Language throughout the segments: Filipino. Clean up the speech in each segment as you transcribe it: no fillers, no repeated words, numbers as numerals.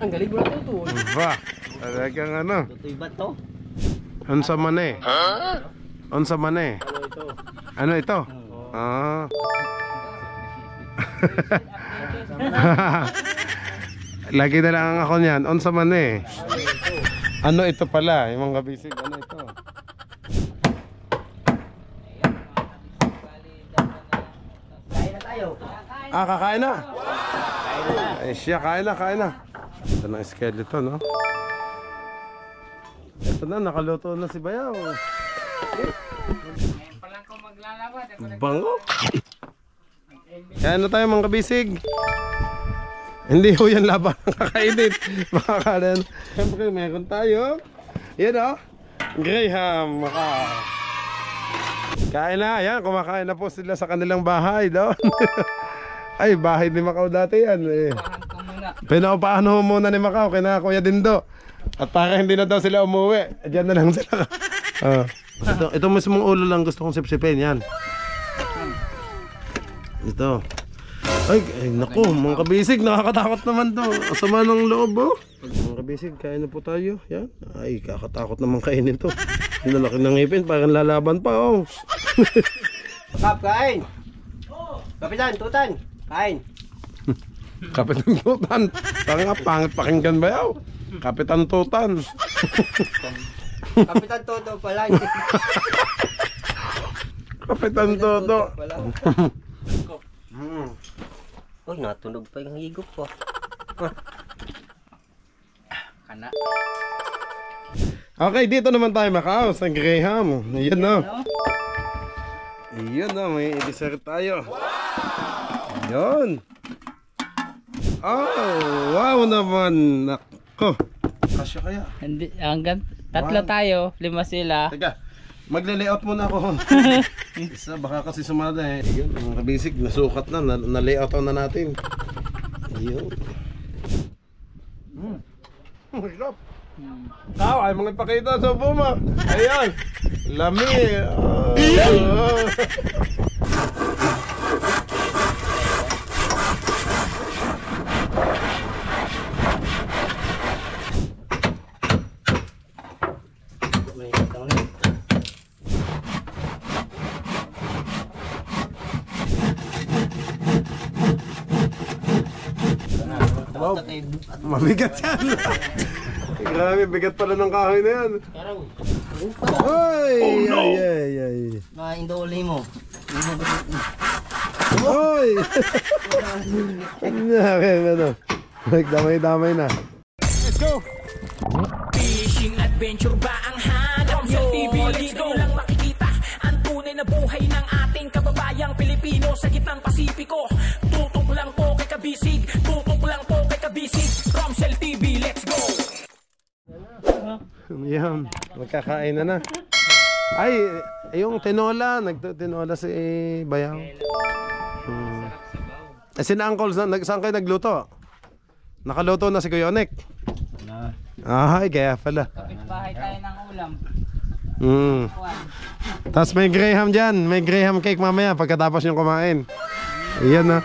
Ang galing mo na tutoy. Ba, talagang ano. Tutoy ba to? Unsa man eh? Unsa man eh? Ano ito? Ah. Lagi na lang ako niyan. Unsa man eh? Ano ito pala? Yung mga bisig, ano ito? Kain na tayo. Ah, kakain na? Ay siya, kain na, kain na. Ito na skeleton, no? Ito na, nakaluto na si Bayaw. Bango. Kaya na tayo mga kabisig. Hindi ho yan laban ng kakainin. Makakalan. Siyempre meron tayo. Yan o. Graham. Kain na. Yan, kumakain na po sila sa kanilang bahay doon. Ay, bahay ni Macau dati yan eh. Pinapaano muna ni Macau kina Kuya Dindo. At para hindi na daw sila umuwi, diyan na lang sila. Ito mismong ulo lang gusto kong sipsipin. Yan. Ito. Ay naku, mga kabisig, nakakatakot naman to. Asama ng loob, oh. Mga kabisig, kain na po tayo. Yan. Ay, kakatakot naman kainin to. Yung laki ng ngipin, parang lalaban pa, oh. Kap, kain! Kapitan, tutan! Kain! Kapitan Tutan. Parang pangit pakinggan ba yaw? Kapitan Tutan. Kapitan Toto pala. Kapitan Toto. Oh, natunog pa yung higop ko. Kana. Okay, dito naman tayo Macau sa Graham. Ayan na. Ayan na, may dessert tayo. Ayan. Oh, wow naman. Nako. Kasya kaya? Hindi, hanggang tatlo tayo, 5 sila. Teka, magle-layout muna ako. Isa, baka kasi sumada eh. Ayun, mga kabisig, nasukat na, na-layoutan na natin. Ayun. Hirap. Tao, ay mga ipakita sa buma. Ayan, lami. Wow, mabigat yan. Grabe, bigat pala ng kahoy na yan. Ay, oh, no. Ay. Mga indoli mo. Ay! Ano? Damay-damay na. Let's go! Fishing adventure ba ang hanap nyo? TV, let's go! Lang makikita ang tunay na buhay ng ating kababayang Pilipino sa gitnang Pasipiko. Tutok lang po kay Kabisig, tutok lang po kay Kabisig. Romsel TV, let's go! Yan, magkakain na. Ay, yung tinola, nagtinola si Bayaw. Sina Uncle, saan kayo nagluto? Nakaluto na si Kuya Onek? Ay, kaya pala. Kapit-bahay tayo ng ulam. Tapos may Graham dyan, may Graham cake mamaya pagkatapos yung kumain. Ayan na.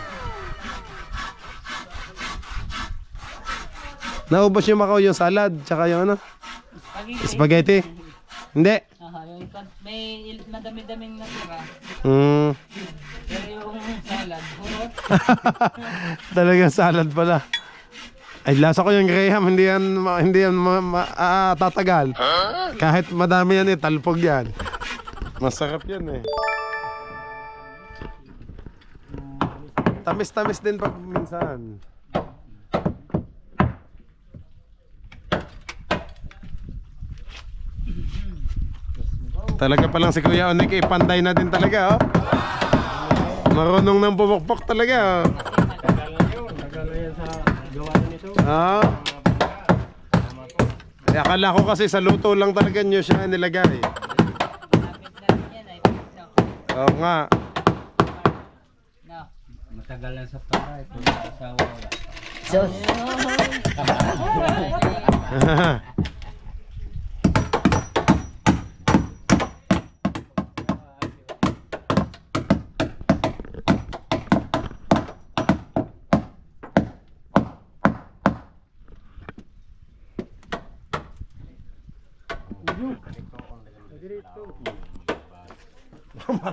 Naubos yung Macau yung salad, tsaka yung ano? Spaghetti? Hindi? May madami-daming natira. Pero yung salad, burot. Talagang salad pala. Ay, lasa ko yung Graham, hindi yan tatagal. Kahit madami yan eh, talpog yan. Masarap yan eh. Tamis-tamis din pag minsan. Talaga palang si Kuya Onek eh, panday na din talaga oh. Marunong nang pumukpok talaga oh. Tagal na yan sa gawa nito. Akala ko kasi sa luto lang talaga nyo siya nilagay. Oo nga. Matagal na sa para ito. Asawa wala. Sos.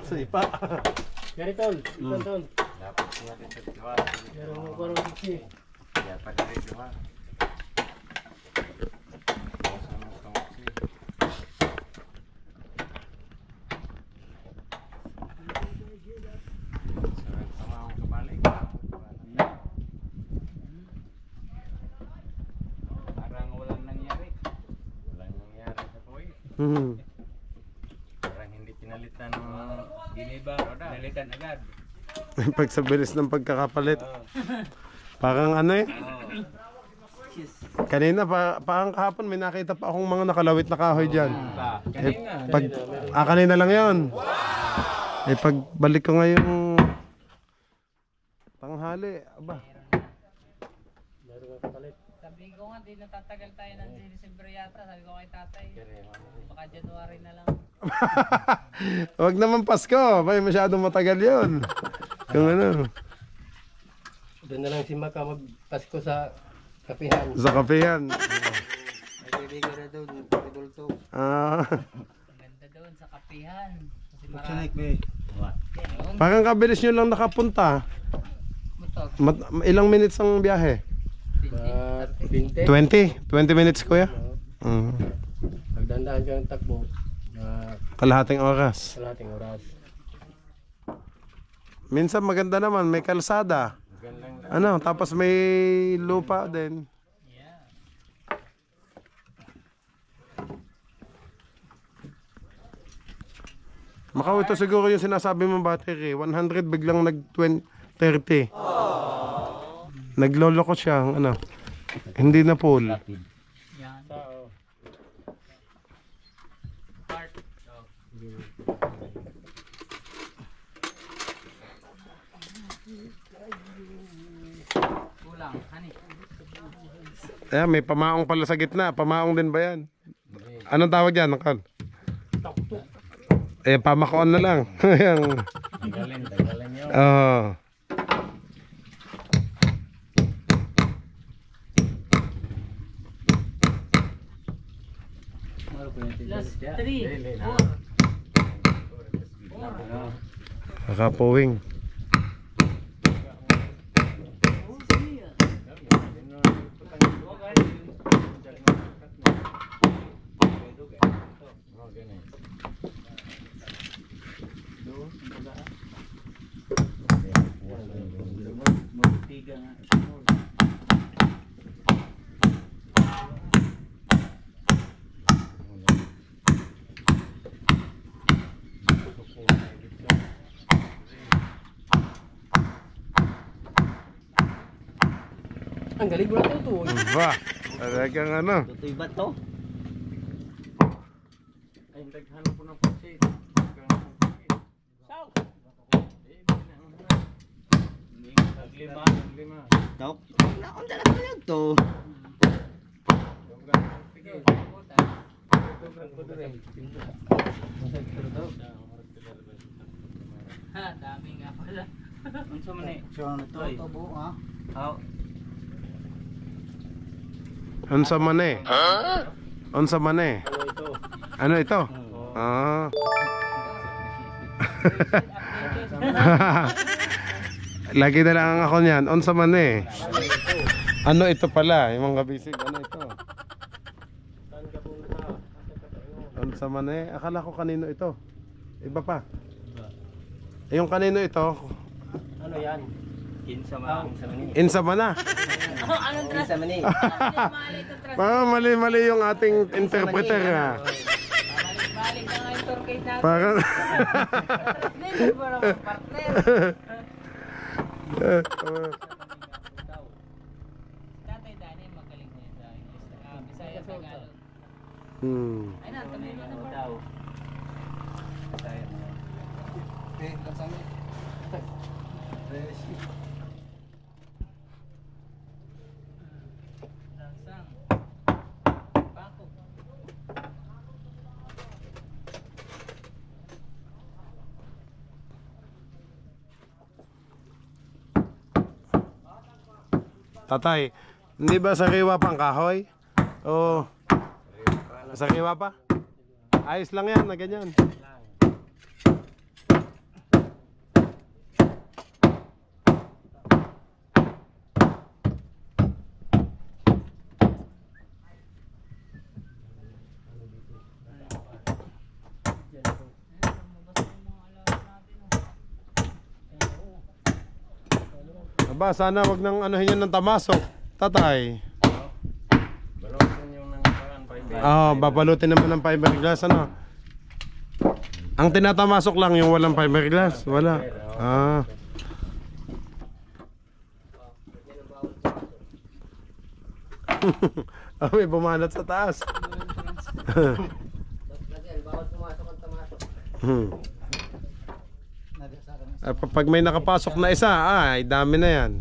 Sipa. Gari tol. Tol. Pero mo ko rin si. Parang walang nangyari. Parang hindi pinalitan ng Giniba, pinalitan agad. Pag sa bilis ng pagkakapalit. Parang ano eh. Kanina parang kahapon may nakita pa akong mga nakalawit na kahoy dyan. Kanina lang yon. Eh pagbalik ko ngayong tanghali, aba. Sabi ko nga, di natatagal tayo ng December yata. Sabi ko kay tatay, baka January na lang. Wag naman Pasko, may masyadong matagal yon. Kung ano, Doon na lang si Maka magpasko sa kapihan. sa kapehan. Nagbibigo na doon, Ridolto. Ang ganda doon sa kapihan. Kasi marami. Parang kabilis nyo lang nakapunta. Mutog. Ilang minutes ang biyahe? 20. 20 minutes kuya. Pagdandaan ka ng takbo, na Kalahating oras. kalahating oras. Minsan maganda naman, may kalsada. Ano, tapos may lupa din. Yeah. Macau, ito siguro yung sinasabi mong battery. 100 biglang nag-30. Nagloloko siya, ano. Hindi na full. Yan. Part. Kulang, honey. Ayan, may pamaong pala sa gitna. Pamaong din ba yan? Anong tawag yan, Uncle? Eh, pamakoon na lang. Ayan. Tagalin yun. Oo. Plus 3. Kakapuwing. Ang galing mo na ito. Ba, talagang ano. Ito iba to. Ay, Naghanap ko ng pagsit. Lima. Tok. Naon dala ko yun to. Ha, dami nga pala. Unsa man eh. So ano to? Ito buo ha. How? Unsa man eh? Unsa man eh? Ano ito? Ah. Lagi na lang ako niyan. Unsa man eh? Ano ito pala? Yung mga bisig. Ano ito? Unsa man eh? Akala ko kanino ito. Iba pa. Yung kanino ito? Ano yan? Kinsa man. Insa man na. Anong trust? Isa man eh. Mali ito trust. Mali yung ating interpreter ha. Balik na nga yung tour guide natin. Parang Hindi mo naman partner. Tatay Danny, magaling na yun sa English. Bisaya, Tagalog. Ay na, tamay mo na daw. Eh, lasan mo. Lansang. Bako. Tatay, hindi ba sariwa pang kahoy? O sariwa pa? Ayos lang yan na ganyan. Aba, sana wag nang anuhin yan ng tamasok. Tatay. Babalutin naman ng fiberglass ano. Ang tinatamasok lang yung walang fiberglass. Wala. May bumanat sa taas. Pag may nakapasok na isa, ay dami na yan.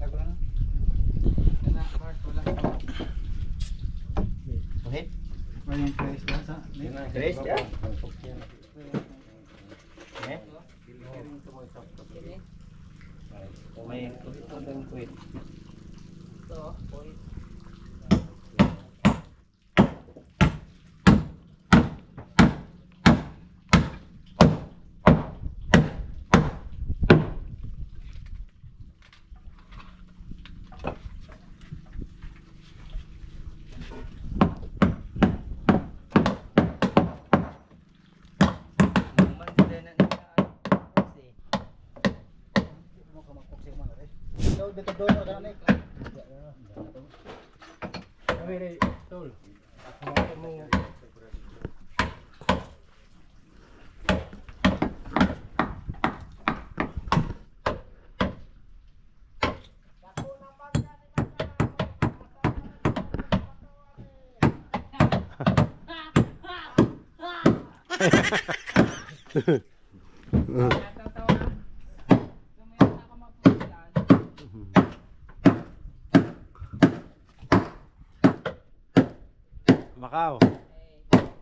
Macau.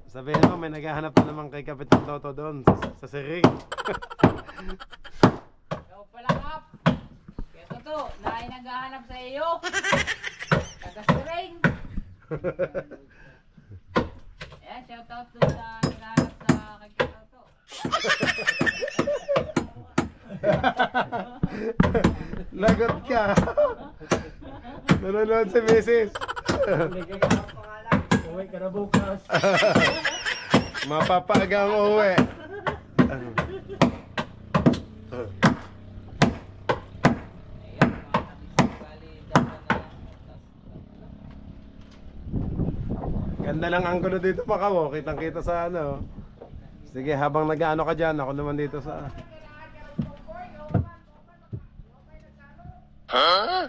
Sabihin mo may naghahanap na naman kay Kapitan Toto doon sa Siring. Ikaw pala, Kap. Kaya Toto, dahil naghahanap sa iyo. Taga-Siring. Ayan, shout out doon sa naghahanap sa kay Toto. Lagot ka. Nanonood si Mrs. Uwi ka na bukas. Mapapaagang uwi. Ganda ng anggulo dito pa ka, kitang kita sa ano. Sige, habang nag-ano ka dyan, ako naman dito sa... Huh?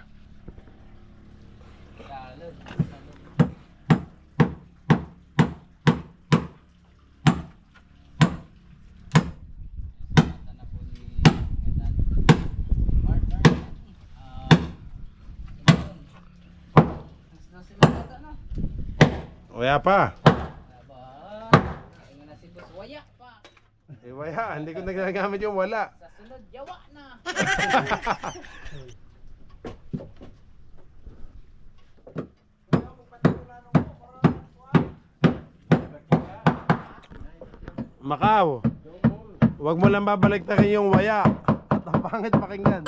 Waya pa. Ingat na si Boss, waya pa. Waya, hindi ko nagagamit yung wala. Sa sunod, yawa na. Macau, wag mo lang babaliktarin yung waya. At ang pangit pakinggan.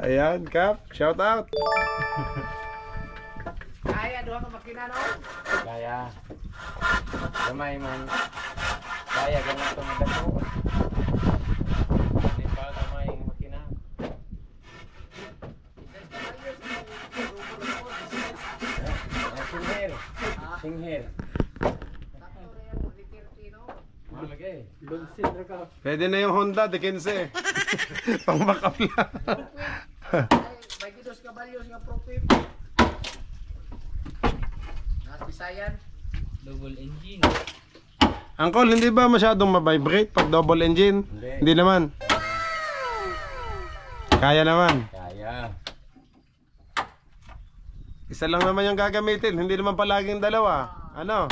Ayan, Kap, shout out. Kaya doon ka makina no? Kaya. Gamay man. Kaya ganun ito magdako. Hindi pa gamay makina. Singhir. Malagay. Pwede na yung Honda, de 15. Pang backup lang. May kilos kabalyos nga profit. Nas Bisayan. Double engine. Angkol, hindi ba masyadong ma-vibrate pag double engine? Hindi naman. Kaya naman. Kaya. Isa lang naman yung gagamitin, hindi naman palaging dalawa. Ano?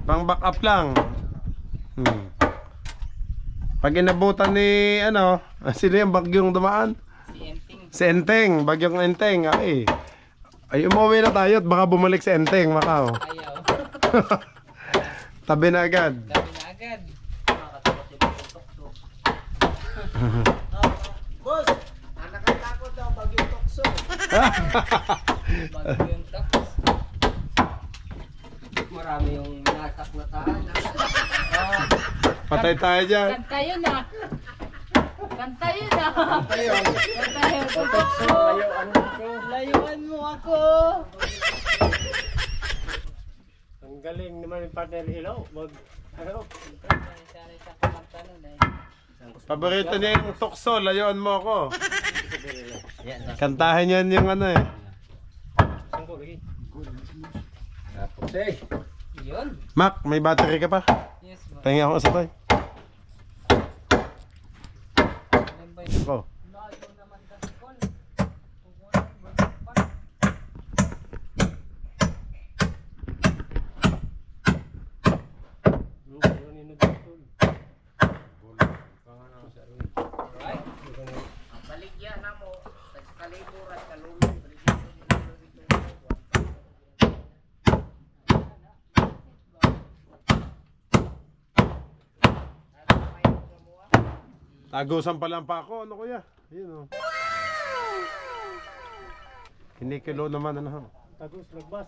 Pang backup lang. Pag inabutan ni ano, sino yung bagyong dumaan? Si Enting. Si Enteng, bagyong Enteng. Ay, umuwi na tayo at baka bumalik si Enteng, Macau. Ayaw. Tabi na agad. Dami na agad. Boss, ang nakatakot daw bagyong tukso. Bagyong tapos. Marami yung nasak na tahan. Patay tayo dyan. Kanta yun ah. Kanta yun ah. Kanta yun. Layuan mo ako. Ang galing naman yung partner Ilaw. Ano? Sanay sa kumanta nun eh. Paborito niya yung tukso, layuan mo ako. Kantahin yan yung ano eh. Saan ko lagi? Tapos eh. Yun. Mac, may battery ka pa? Yes ba? Pahinga ako sa toy. Alam ba yun? Ako. Ang baligya na mo, sa kaliburan, kalulong. Tagusan pa lang pa ako, ano kuya? Yun oh. Kinikilo naman ano. Tagus, lagbas.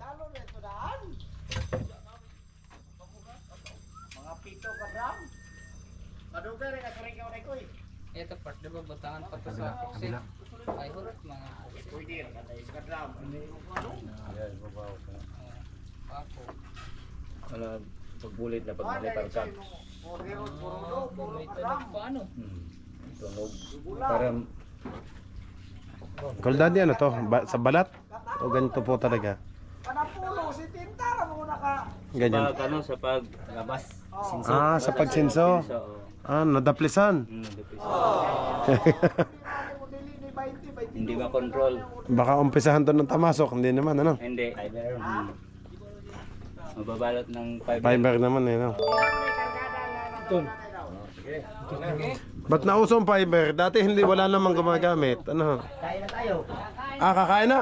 Salo na ito daan. Mga pito ka dam. Maduga rin ako rin ikaw na ikoy. Ito part, diba batangan pa to sa Foxy? Ay, hurot mga Foxy. Pwede rin, kada isa ka dam. Papo. Wala, pagbulit na pagmalitar ka. May tunog pa ano? Tunog. Para Call daddy ano to? Sa balat? O ganito po talaga? Panapulo, si Tintara mo naka. Ganyan. pag ano sa paglabas. Sinso. Ah, sa pagsinso. So, Ah, nadaplisan. hindi ma-control. Baka umpisahan to ng tamasok, hindi naman ano. Hindi. Mababalot ng fiber. Fiber naman eh no. Ba't nauso ang fiber? Dati hindi, wala namang gumagamit. Ano? Kaya na tayo. Ah, kakain na?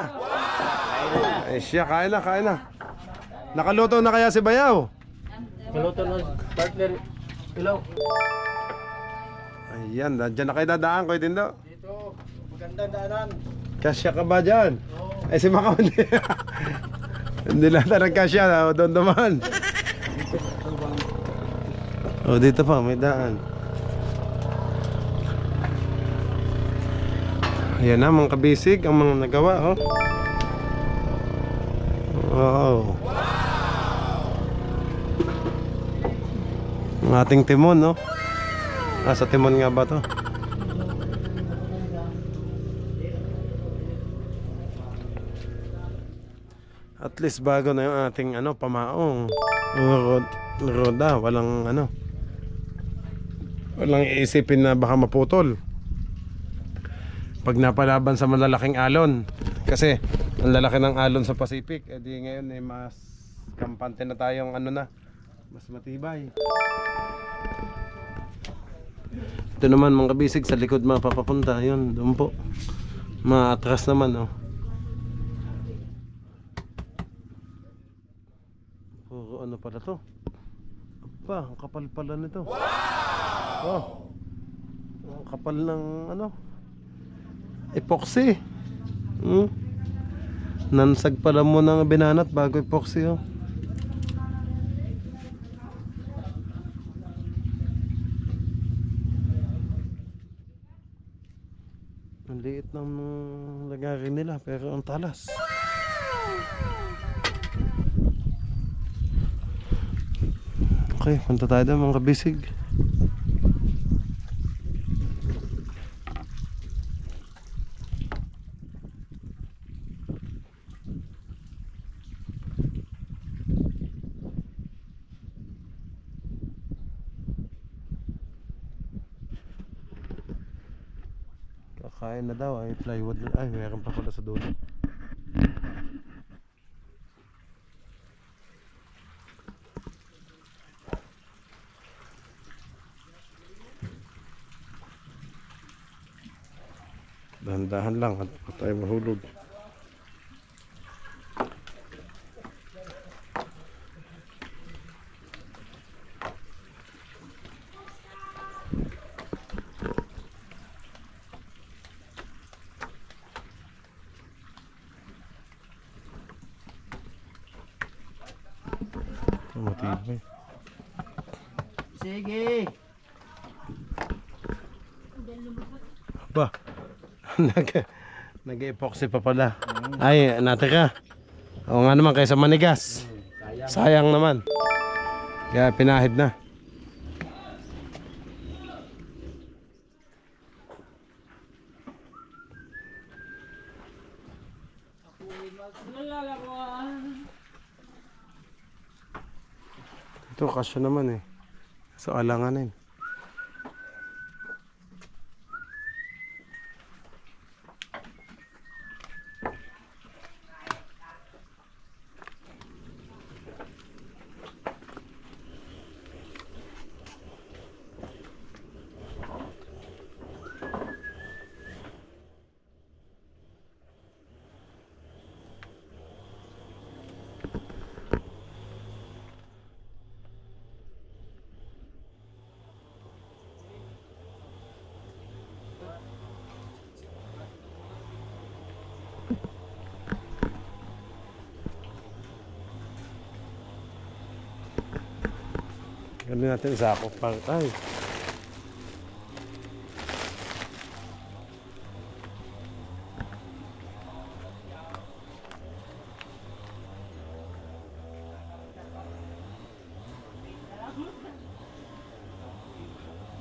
Eh siya, kain na. Nakaluto na kaya si Bayaw? Kaluto ng partner Ilaw. Ayan, dyan na kayo dadaan ko din daw. Dito, magandang daanan. Kasya ka ba dyan? Eh si Macau hindi. Hindi lang nagkasya, doon naman. Oh, dito pa, may daan. Ayan na mga kabisig, ang mga nagawa, oh. Wow. Ang ating timon, no? Ah, sa timon nga ba to? At least bago na yung ating ano, pamaong roda, walang ano, walang iisipin na baka maputol pag napalaban sa malalaking alon. Kasi ang lalaki ng alon sa Pacific, edi ngayon eh mas kampante na tayong ano na, mas matibay. Ito naman mga kabisig sa likod mapapapunta, yun, doon po maatras naman, oh. Puro ano pala to? Apa, ang kapal pala nito. Oh, ang kapal ng ano, epoxy. Nansag pala mo ng binanat bago epoxy, oh. Ang liit ng lagari nila pero ang talas. Okay, punta tayo doon mga kabisig. Kakain na daw ay plywood na. Ay, meron pa pala sa dulo. Dahan-dahan lang at pa tayo mahulog. Matibay. Sige. Ba, nag-epoxy pa pala. Ay, natira. Oo nga naman, kaysa manigas. Sayang naman. Kaya pinahid na. Ito, kasya naman eh. So, alanganin. Gano'n natin sako pang ay.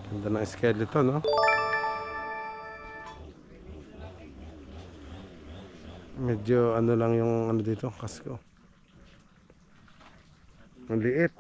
Ganda ng skeleton, no? Medyo ano lang yung ano dito, kasko. Ang liit.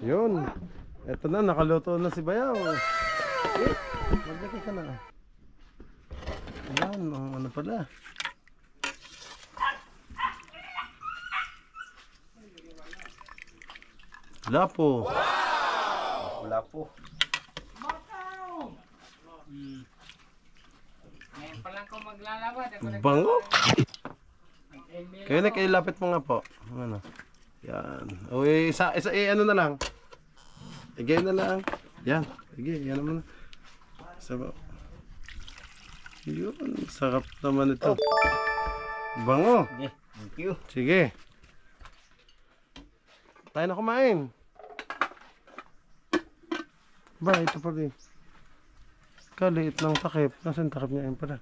Yun. Eto na, nakaluto na si Bayaw. Maglaki ka na. Ayan, ano pala. Lapo. Wow! Lapo. Ngayon pa lang ko maglalawad. Bango. Kayo na, kayo lapit mo nga po. Ano? Yan. O, isa, ano na lang. Igay na lang. Yan. Igay, yan naman. Sabaw. Yun, sarap naman ito. Bango. Okay, thank you. Sige. Tayo na kumain. Ba, ito pa rin. Kaliit ng takip. Nasaan takip niya yun pala?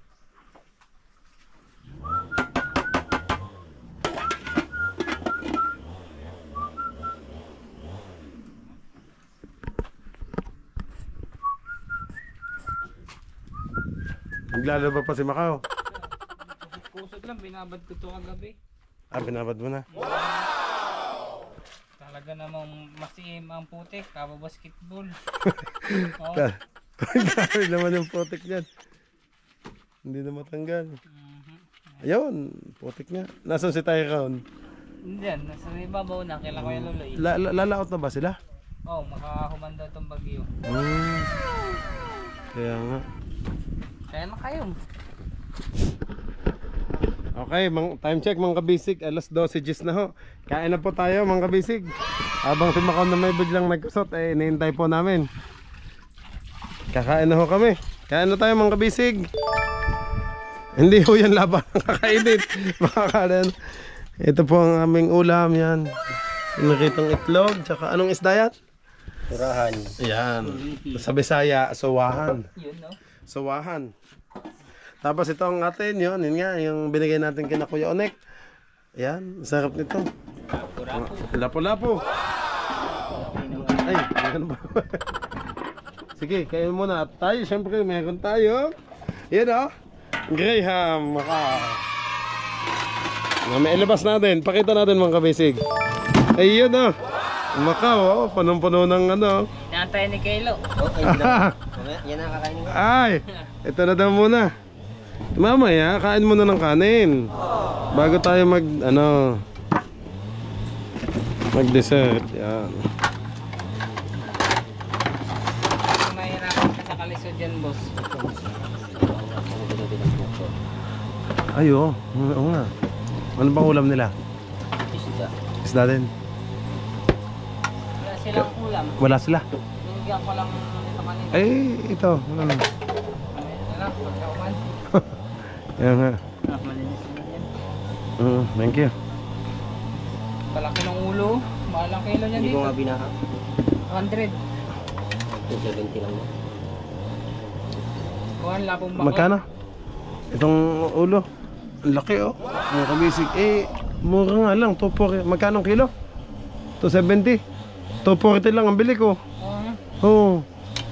Naglalaba pa si Macau. Kusot lang, binabad ko to kagabi. Ah, binabad mo na. Talaga namang masiim ang putik, kaba basketball. Oh. Grabe naman yung putik niyan. Hindi na matanggal. Ayun, putik niya. Nasaan si Tyrone? Diyan, nasa ibabaw na, kailan ko yung luloy. Lalaot na ba sila? Oh, makahumanda itong bagyo. Kaya nga. Kaya na kayo. Okay, time check mga kabisig. Alas 12 na ho. Kain na po tayo mga kabisig. Habang si Macau na may biglang nagkusot, hinihintay po namin. Kakain na ho kami. Kain na tayo mga kabisig. Hindi ho yan laban ang kakainin. Makakain. Ito po ang aming ulam yan. Nakitang itlog. Tsaka anong isda yan? Turahan. Yan. Sa Bisaya, sawahan. Yun, no? Sawahan. Tapos ito ang atin, yun nga, yung binigay natin kina Kuya Onek. Ayan, sarap nito. Lapo-lapo. Ay, ano ba? Sige, kain muna. At tayo, syempre, meron tayo. Yan o. Graham. May ilabas natin. Pakita natin mga kabisig. Ayun o. Macau, punong-puno ng ano. Inaantay ni Kelo. Okay, yan ang kakainin ko. Ay, ito na daw muna. Mamaya, kain muna ng kanin. Bago tayo mag-dessert. Yan. Mahirapan ka sa kalisod yan, boss. Ay, oo nga. Ano bang ulam nila? Isda. Isda din. Wala silang ulam. Wala sila. Binigyan ko lang ito kanina. Ay, ito. Ano lang, pagkauman. Yan nga. Malinis na yan. Thank you. Palaki ng ulo. Mahalang kilo niyan Hindi ko dito. nga binaka. 100. 270 lang mo. Kuhan, lapong bako. Magkano? Itong ulo. Ang laki oh. Mga kabisig. Mura nga lang. 240. Magkano ang kilo? 270. 240 lang ang bili ko. Oo.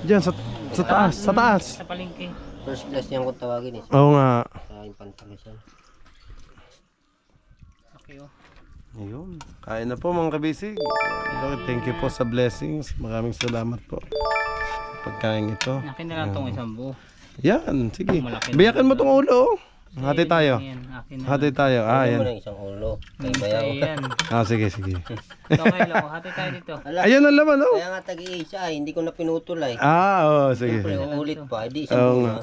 Diyan sa taas. Sa taas. Sa palengke. First class niyan kung tawagin eh. Oo nga. Sa Infantalis yan. Okay, oh. Ayun. Kain na po mga kabisig. Lord, thank you po sa blessings. Maraming salamat po sa pagkain ito. Akin na lang itong isang buo. Yan. Sige. Malaki. Biyakan mo tong ulo. Hati tayo. Yan, akin na. Hati tayo. Ano mo Yan. ng isang ulo. Kay bayaw. Ayan. Sige. Ito kayo, hati tayo dito. Ayan ang laman oh. Kaya nga tag-iisa hindi ko na pinutol ay. Sige. Siyempre ulit pa. Hindi isang Oo bunga. nga.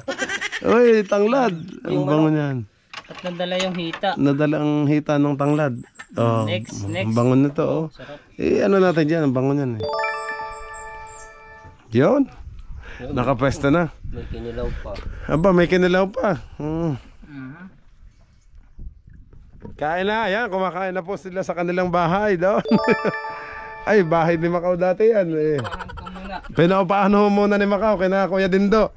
Uy, tanglad. Ang bango niyan. At nadala yung hita. Nadala ang hita ng tanglad. Oh, Next. Ang bango nito oh. Sarap. Ano natin dyan, ang bango niyan eh. Yun. Nakapwesto na. May kinilaw pa. Aba, may kinilaw pa. Mhm. Kain na, yan. Kumakain na po sila sa kanilang bahay doon. Ay, bahay ni Macau dati yan eh. Kuhan ko muna. Pinaupaano muna ni Macau, kina Kuya Dindo.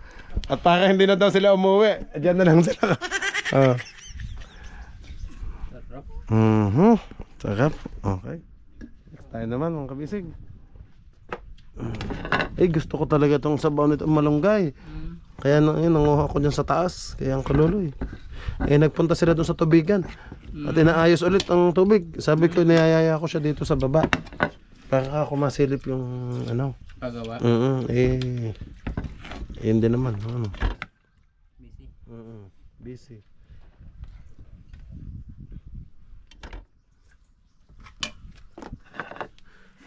At para hindi na daw sila umuwi, diyan na lang sila. Sarap. Okay. Next tayo naman mga kabisig. Gusto ko talaga itong sabaw nito malunggay. Kaya nanguha ko dyan sa taas. Kaya ang kaluloy. Nagpunta sila doon sa tubigan. At inaayos ulit ang tubig. Sabi ko, niyayaya ko siya dito sa baba. Para ako masilip yung ano. Pagawa. Yun din naman. Ano? Busy. Busy.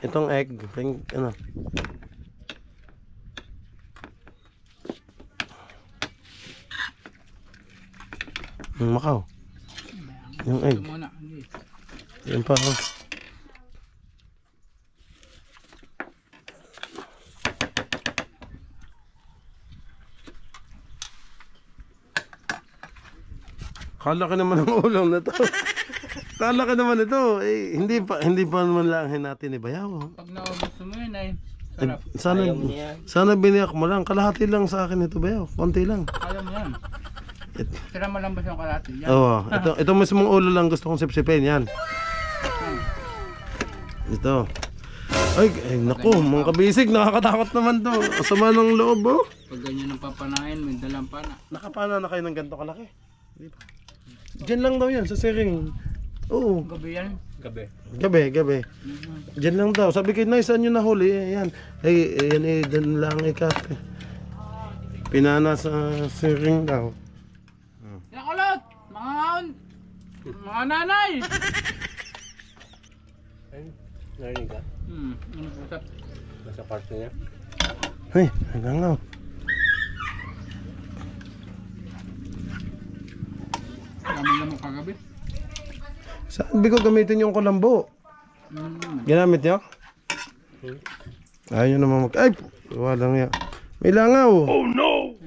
Itong egg, ano? Macau. Yung egg. Ito muna. Hindi. Yan pa oh. Kalaki naman ang ulam na to. Kalaki naman ito. Hindi pa naman lang natin ibayaw. Pag naubos mo yun ay Sarap. Sana biniyak mo lang. Kalahati lang sa akin ito bayaw. Konti lang. Kaya mo yan. Tira mo lang ba siyang kalahati? Yan. Oo. Ito mismong ulo lang gusto kong sipsipin. Yan. Ito. Ay, naku, mga kabisig, nakakatakot naman to. Kasama ng loob, oh. Pag ganyan ang papanain, may dalang pana. Nakapana na kayo ng ganito kalaki? Di ba? Diyan lang daw yan, sa siring. Oo. Gabi yan. Gabi. Diyan lang daw. Sabi ko, nice, saan nyo nahuli? Yan. Yan dan lang ikat. Pinana sa siring daw. Yakulot! Mga nanay! Narinig ka? Ano pusap? Nasa kwarto niya? Ay, hanggang nga. Dami naman kagabi. Sabi ko gamitin yung kulambo. Ginamit niyo? Ayaw nyo naman mag... Ay! Walang yan. May langaw. Oh no!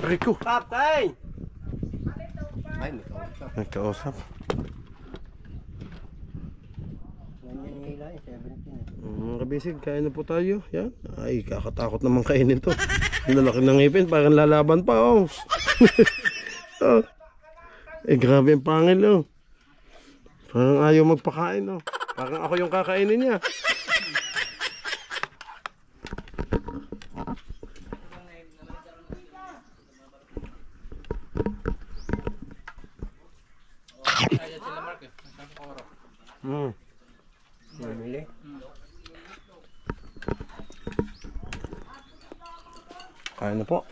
Rico. Kaptay! Ay, may Nagkausap. kausap. Ganyan nila eh, 17 Mga kabisig, kain na po tayo. Yan. Ay, kakatakot naman kainin to. Ang lalaki ng ngipin, parang lalaban pa, oh. Oh. Eh, grabe ang pangil, oh. Parang ayaw magpakain, oh. Parang ako yung kakainin niya. Mamili. Kain na po.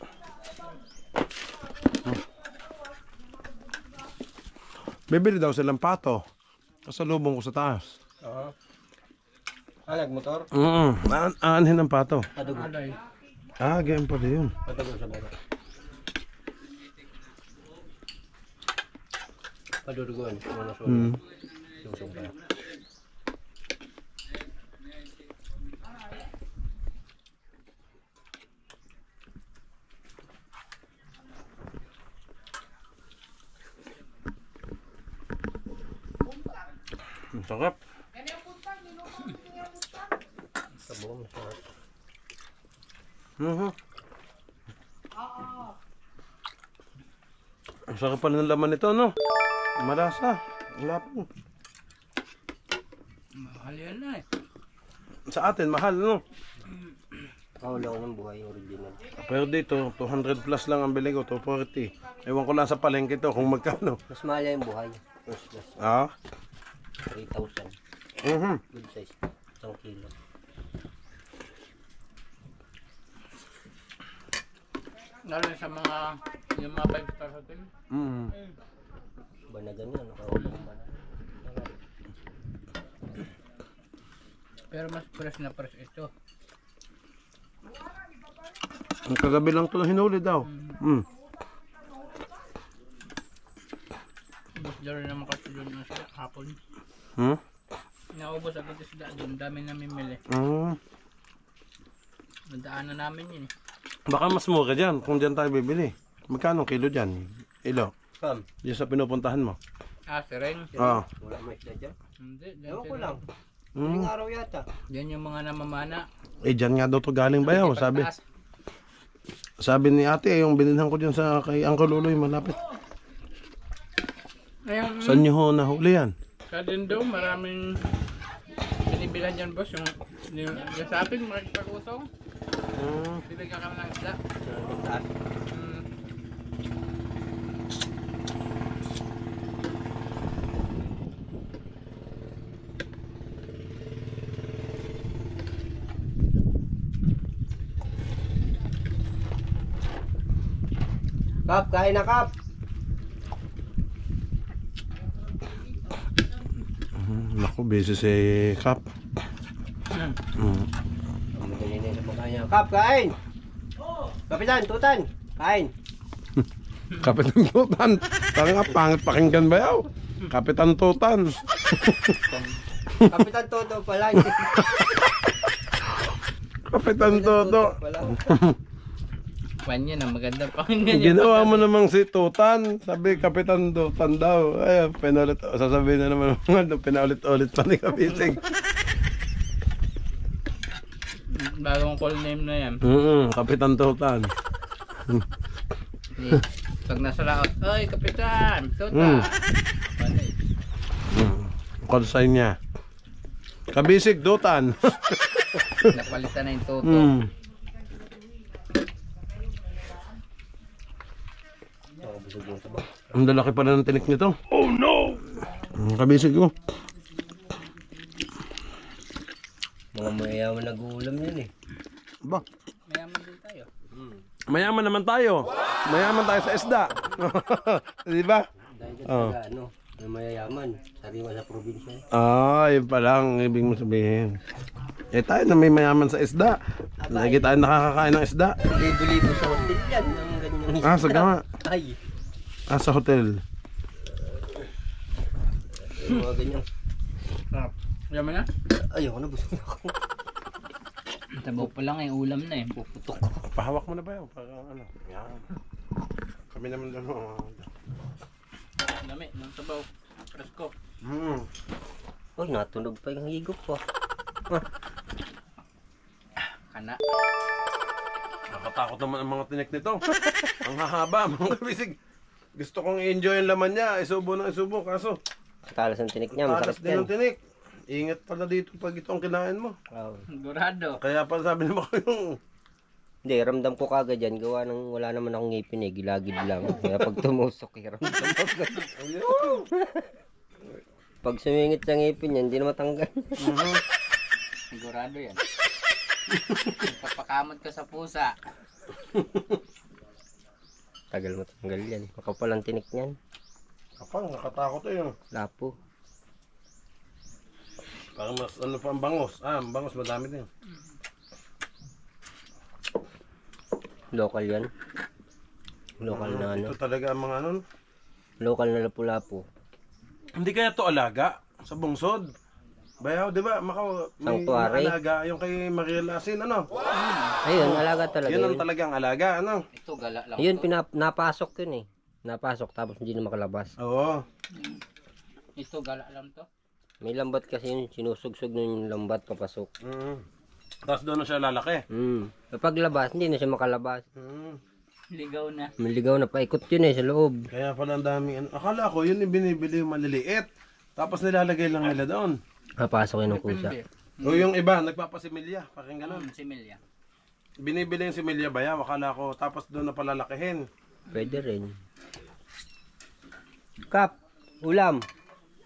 Bibili daw silang pato. Kasalubong ko sa taas. Oo. Nagmotor? Aanhin ng pato. Padugo. Ganyan pala yun. Padugo sa baba. Paduduguan. Mga sulo. Susong ka. Ang sarap. Sa buong masarap. Ang sarap pala ng laman nito, no? Malasa. Wala po. Mahal yan na eh. Sa atin, mahal, no? Kaulaw ng buhay original. Pero dito, 200 plus lang ang bili ko, 240. Ewan ko lang sa palengke to kung magkano. Mas mahal yung buhay. Mas 3,000. Good size. 1 kilo. Lalo sa yung mga 5-star hotel. Ba na ganyan, nakaulaw ba na? Pero mas fresh na fresh ito. Ang kagabi lang ito na hinuli daw. Ubus daw rin naman kasi doon na sila hapon. Naubos agad sila doon. Dami namimili. Nadaanan namin yun eh. Baka mas mura dyan kung dyan tayo bibili. Magkano kilo dyan? Ilo? Kam? Diyan sa pinupuntahan mo. Sereng. Ah. Wala mo isda dyan? Hindi. Ewan ko lang. Huling araw yata. Yan yung mga namamana. Dyan nga daw to galing bayaw. Sabi ni ate, yung binilhan ko dyan sa kay Uncle Luloy malapit. Ayun, Saan nyo ho nahuli yan? sa din daw, maraming binibilan dyan boss. Yung sa atin, makikipag-usong. Bibigyan kami ng isda. Kap, kain na Kap! Naku, busy si Kap. Madali na yung kanya. Kap, kain! Kapitan, tutan! Kain! Kapitan Tutan. Parang pangit pakinggan bayaw. Kapitan Tutan. Kapitan Toto pala. Kapitan Toto. Kwan yan, ang maganda pakinggan Ginawa mo namang si Tutan. Sabi Kapitan Tutan daw. Ay, pinulit. Sasabihin na naman mga pinaulit-ulit pa ni Kapisig. Bagong call name na yan. Kapitan Tutan. Pag nasa laot, oy kapitan, Tota. Call sign niya. Kabisig Tutan. Napalitan na yung Toto. Ang lalaki pala ng tinik nito. Oh no! Kabisig ko. Mga mayayaman nag-uulam yan eh. Ba? Mayaman din tayo. Mayaman naman tayo. Mayaman tayo sa isda. Di ba? Dahil dyan talaga ano, yung mayayaman. Sariwa sa probinsya. Yun pa lang ibig mo sabihin. Tayo na may mayaman sa isda. Lagi tayo nakakakain ng isda. Libo-libo sa hotel yan. Ang ganyan. Sa gama. Ay. Sa hotel. Yung mga ganyan. Sarap. Yaman na? Ayoko na, busog na ako. Tabaw pa lang ulam na puputok. Pahawak mo na ba yun? Para ano? Yan. Kami naman doon. Dami, ng sabaw. Presko. Uy, natunog pa yung higop ko. Kana. Nakatakot naman ang mga tinik nito. Ang hahaba, mga kabisig. Gusto kong i-enjoy ang laman niya. Isubo ng isubo. Kaso, Talas ng tinik niya, talas masakit din yan. ang tinik. Ingat pala dito pag ito ang kinain mo. Oh. Sigurado. Kaya pa sabi naman ko yung... Hindi, ramdam ko kagad yan. Gawa ng wala naman akong ngipin gilagid lang. Kaya pag tumusok, ramdam ko agad. Pag sumingit sa ngipin yan, hindi na matanggal. Sigurado yan. Papakamot ka sa pusa. Tagal matanggal yan. Makapal ang tinik niyan. Kapang, nakatakot yun. Lapo. Parang mas ano pa ang bangos. Ang bangos madami din. Local yan. Local na ano. Ito talaga ang mga ano. Local na lapu-lapu. Hindi kaya to alaga sa bungsod. Bayaw, di ba? May Sanctuary. alaga yung kay Maria Lasin, ano? Ayun, alaga talaga Yun ang yun. talagang alaga, ano? Ito, gala lang. Ayun, to. napasok yun Napasok tapos hindi na makalabas. Oo. Ito, gala lang to. May lambat kasi yun, sinusugsog na yung lambat papasok. Tapos doon na siya lalaki. Kapag labas, hindi na siya makalabas. Ligaw na. Maligaw na paikot yun sa loob. Kaya pala ang daming ano. Akala ko yun yung binibili yung maliliit. Tapos nilalagay lang nila doon. Napasok yun ng kusa. O yung iba, nagpapasimilya. Parang ganun. Similya. Binibili yung similya bayaw. Akala ko. Tapos doon na palalakihin. Pwede rin. Kap, ulam.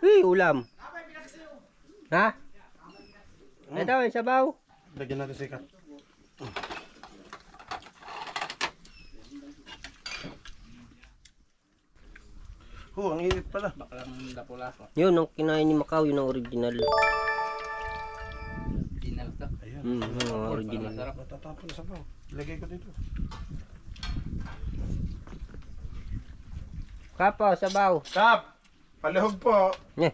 Uy, ulam. Ha? Ito, yung sabaw. Lagyan natin sikat. Ang init pala. Baklang lapo-lapo. Yun, ang kinain ni Macau, yun ang original. Dinal to. Ayan. Yung original. Masarap. Matatapon na sabaw. Ilagay ko dito. Kapo, sabaw. Kap! Palihog po. Nye.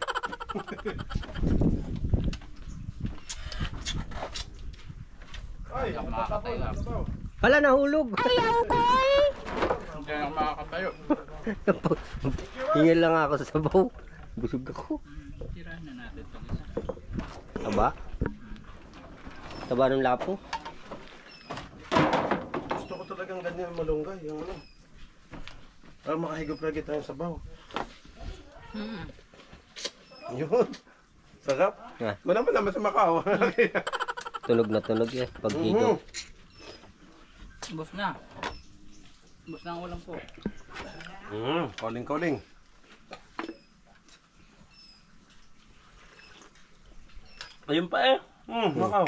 Ay, Hindi ako makakatayo lang. sabaw. Hala, nahulog. Hindi ako makakatayo. Hingil lang ako sa sabaw. Busog ako. Tirahan na natin itong isa. Taba? Taba ng lapo? Gusto ko talagang ganyan malunggay. Yung ano. Para makahigop lagi tayong sabaw. Yun. Sarap. Ah. Manaman naman sa Macau. Tunog na tunog pag higaw. Bus na. Bus na ang ulam po. Calling. Ayun pa eh. Macau.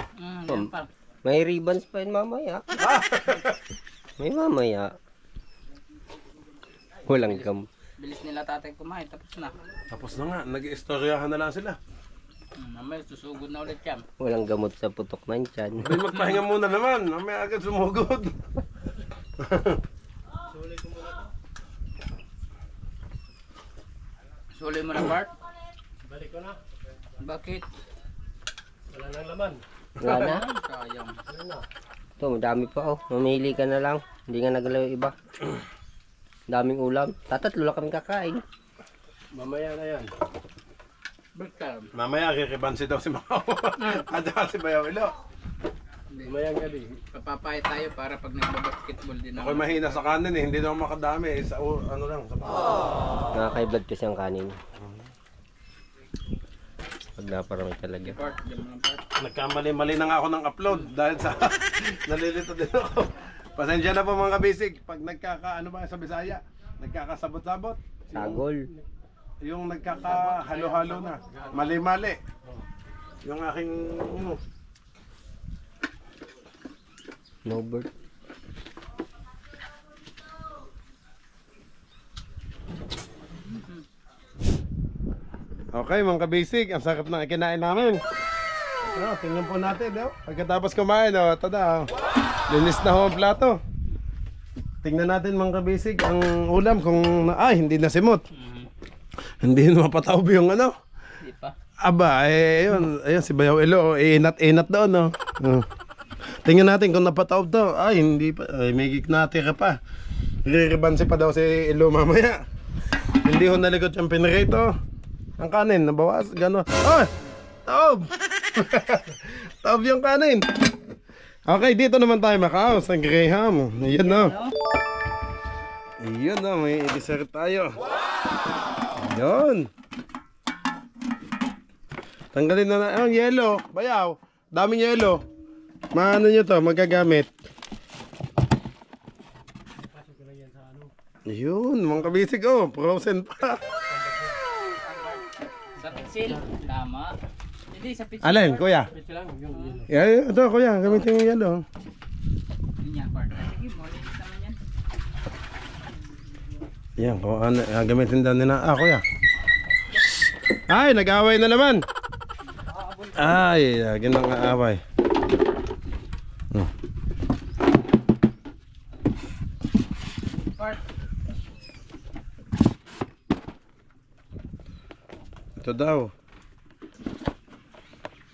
Yan pa. May ribbons pa yun mamaya. May mamaya. Walang gam. Bilis nila tatay kumain. Tapos na. Tapos na nga. Nag-istoryahan na lang sila. Mamaya susugod na ulit yan. Walang gamot sa putok ng tiyan. May magpahinga muna naman. Mamaya agad sumugod. Suli mo na, Bart? Balik ko na. Bakit? Wala nang laman. Wala na? Sayang. Ito, madami pa oh. Mamili ka na lang. Hindi nga nagalaw yung iba. Daming ulam. Tatatlo lang kami kakain. Mamaya na yan. Bakit? Mamaya kikibansi daw si Macau. At saka si Bayaw Ilo. Mamaya gabi. Papapay tayo para pag nagbabasketball din Ako'y mahina sa kanin eh. Hindi na ako makadami. Sa, ano lang. Sa Nakakaiblad ko siyang kanin. Pag naparami talaga. Bart, diyan mo lang, Bart. Nagkamali-mali na nga ako ng upload. Dahil sa nalilito din ako. Pasensya na po mga kabisig. Pag ano ba sa Bisaya? Nagkakasabot-sabot. Sagol. Yung nagkakahalo-halo na. Mali-mali. Yung aking No bird. Okay mga kabisig, ang sarap ng ikinain namin. Tingnan po natin, pagkatapos kumain, tada, linis na ho ang plato. Tingnan natin mga kabisig, ang ulam kung, hindi nasimot. Hindi na mapatawbi yung Aba, yun. Ayun, si Bayaw Elo. Inat-inat doon, no? Tingnan natin kung napataob to. Ay, hindi pa. Ay, may natira pa. Riribansi pa daw si Elo mamaya. Hindi ho naligot yung pinirito. Ang kanin, nabawas. Gano'n. Ay! Taob! Taob yung kanin. Okay, dito naman tayo Macau sa Graham. Ayan, no? Ayan, no? May dessert tayo. Ayan. Tanggalin na ang yelo. Bayaw. Daming yelo. Maano nyo to, magagamit. Yun, mga kabisig oh. Frozen pa. Sa pitsil. Tama. Hindi, sa pitsil. Alin, kuya? Yeah, ito kuya, gamitin yung yelo. Yun niya, partner. Sige, malinis naman yan. Yan, kung ano, gamitin daw nila. Kuya. Ay, nag-away na naman. Ay, ginang aaway. Ito daw.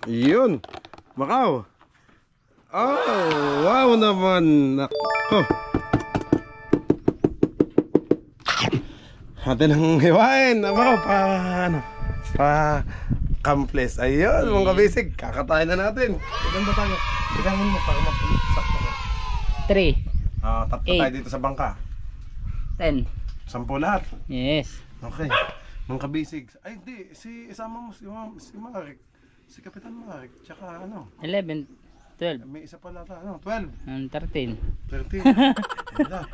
Yun. Macau. Oh, wow naman. Nako. Atin ang hiwain. Macau, ano? Kamples. Ayun, mga kabisig. Kakatayin na natin. Ilan ba tayo? Ilangin mo para mapulisak ko. 3. Tatlo tayo dito sa bangka. 10. 10 lahat. Yes. Okay. Mga kabisig. Ay, di. Isama mo si Marek. Si Kapitan Marek. Tsaka ano. 11. 12. May isa pa lata. 12. 13. 13. Wala.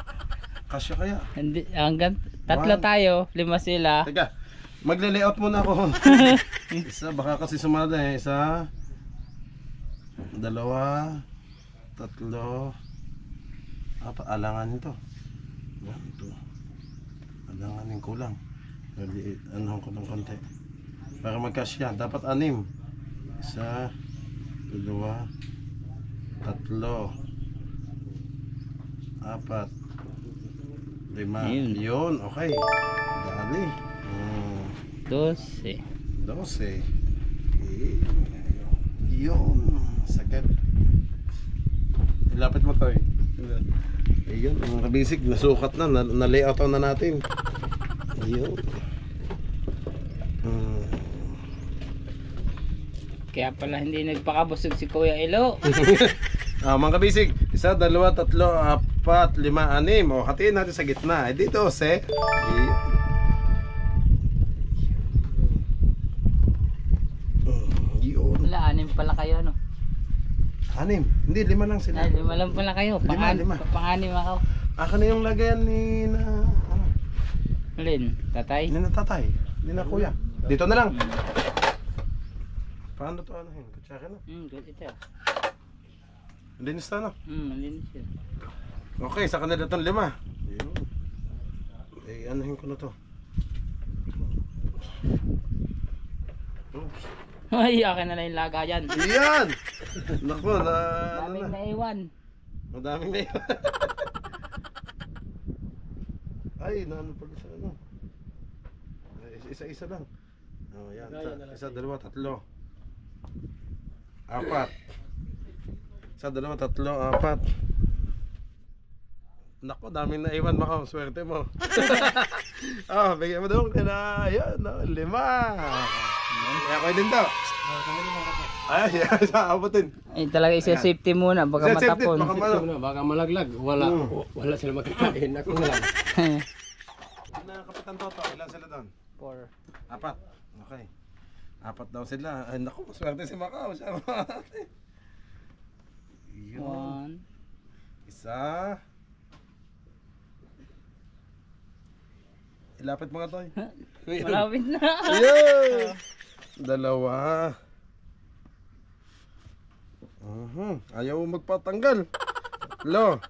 Kasya kaya. Hindi, hanggang 3 tayo. 5 sila. Teka. Magle-layout muna ako. Isa, baka kasi sumada eh. 1, 2, 3, 4. Alangan nito. 1, 2. Alangan yung kulang. Ano ko ng konti. Para magkasya. Dapat 6. 1, 2, 3, 4. 5. Yun, okay. Dali. 12. 12. Yun. Sakit. Ilapit mo to eh. Ayun, mga kabisig, nasukat na. Na-layout na natin. Ayun. Kaya pala hindi nagpakabusog si Kuya Elo. Mga kabisig, 1, 2, 3, 4, 5, 6. O, hatiin natin sa gitna. Dito, se. Wala, 6 pala kayo, ano? 6. Hindi, 5 lang sila. Ay, 5 lang pala kayo. Lima. Pang-anim ako. Aka na yung lagayan ni na... Alin? Tatay? Ni na tatay. Ni na kuya. Dito na lang. Paano to ano yun? Kutsara na. Good ito. Linis na no? Malinis yun. Okay, sa kanila itong 5. Ayun. Eh, anuhin ko na to. Oops. Ay, akin na lang yung laga yan. Yan! Naku, Daming naiwan. Madaming na yun. Ay, naano pala sa ano. Isa-isa lang. Oh, yan. 1, 2, 3, 4. 4. 1, 2, 3, 4. Naku, daming naiwan Macau. Swerte mo. Bigyan mo daw. Ayan, 5. Kaya ko din daw. Ay, sa abutin. Ay, talaga isa-safety muna. Baka matapon. Baka malaglag. Wala sila magkakain. Ako na lang. Na Kapitan Toto, ilan sila doon? 4. 4. Okay. 4 daw sila. Ay, naku, swerte si Macau. Siya yun. 1. Isa. Ilapit mga toy. Malapit na. Ayun! 2. Ayaw mo magpatanggal. 3. 4.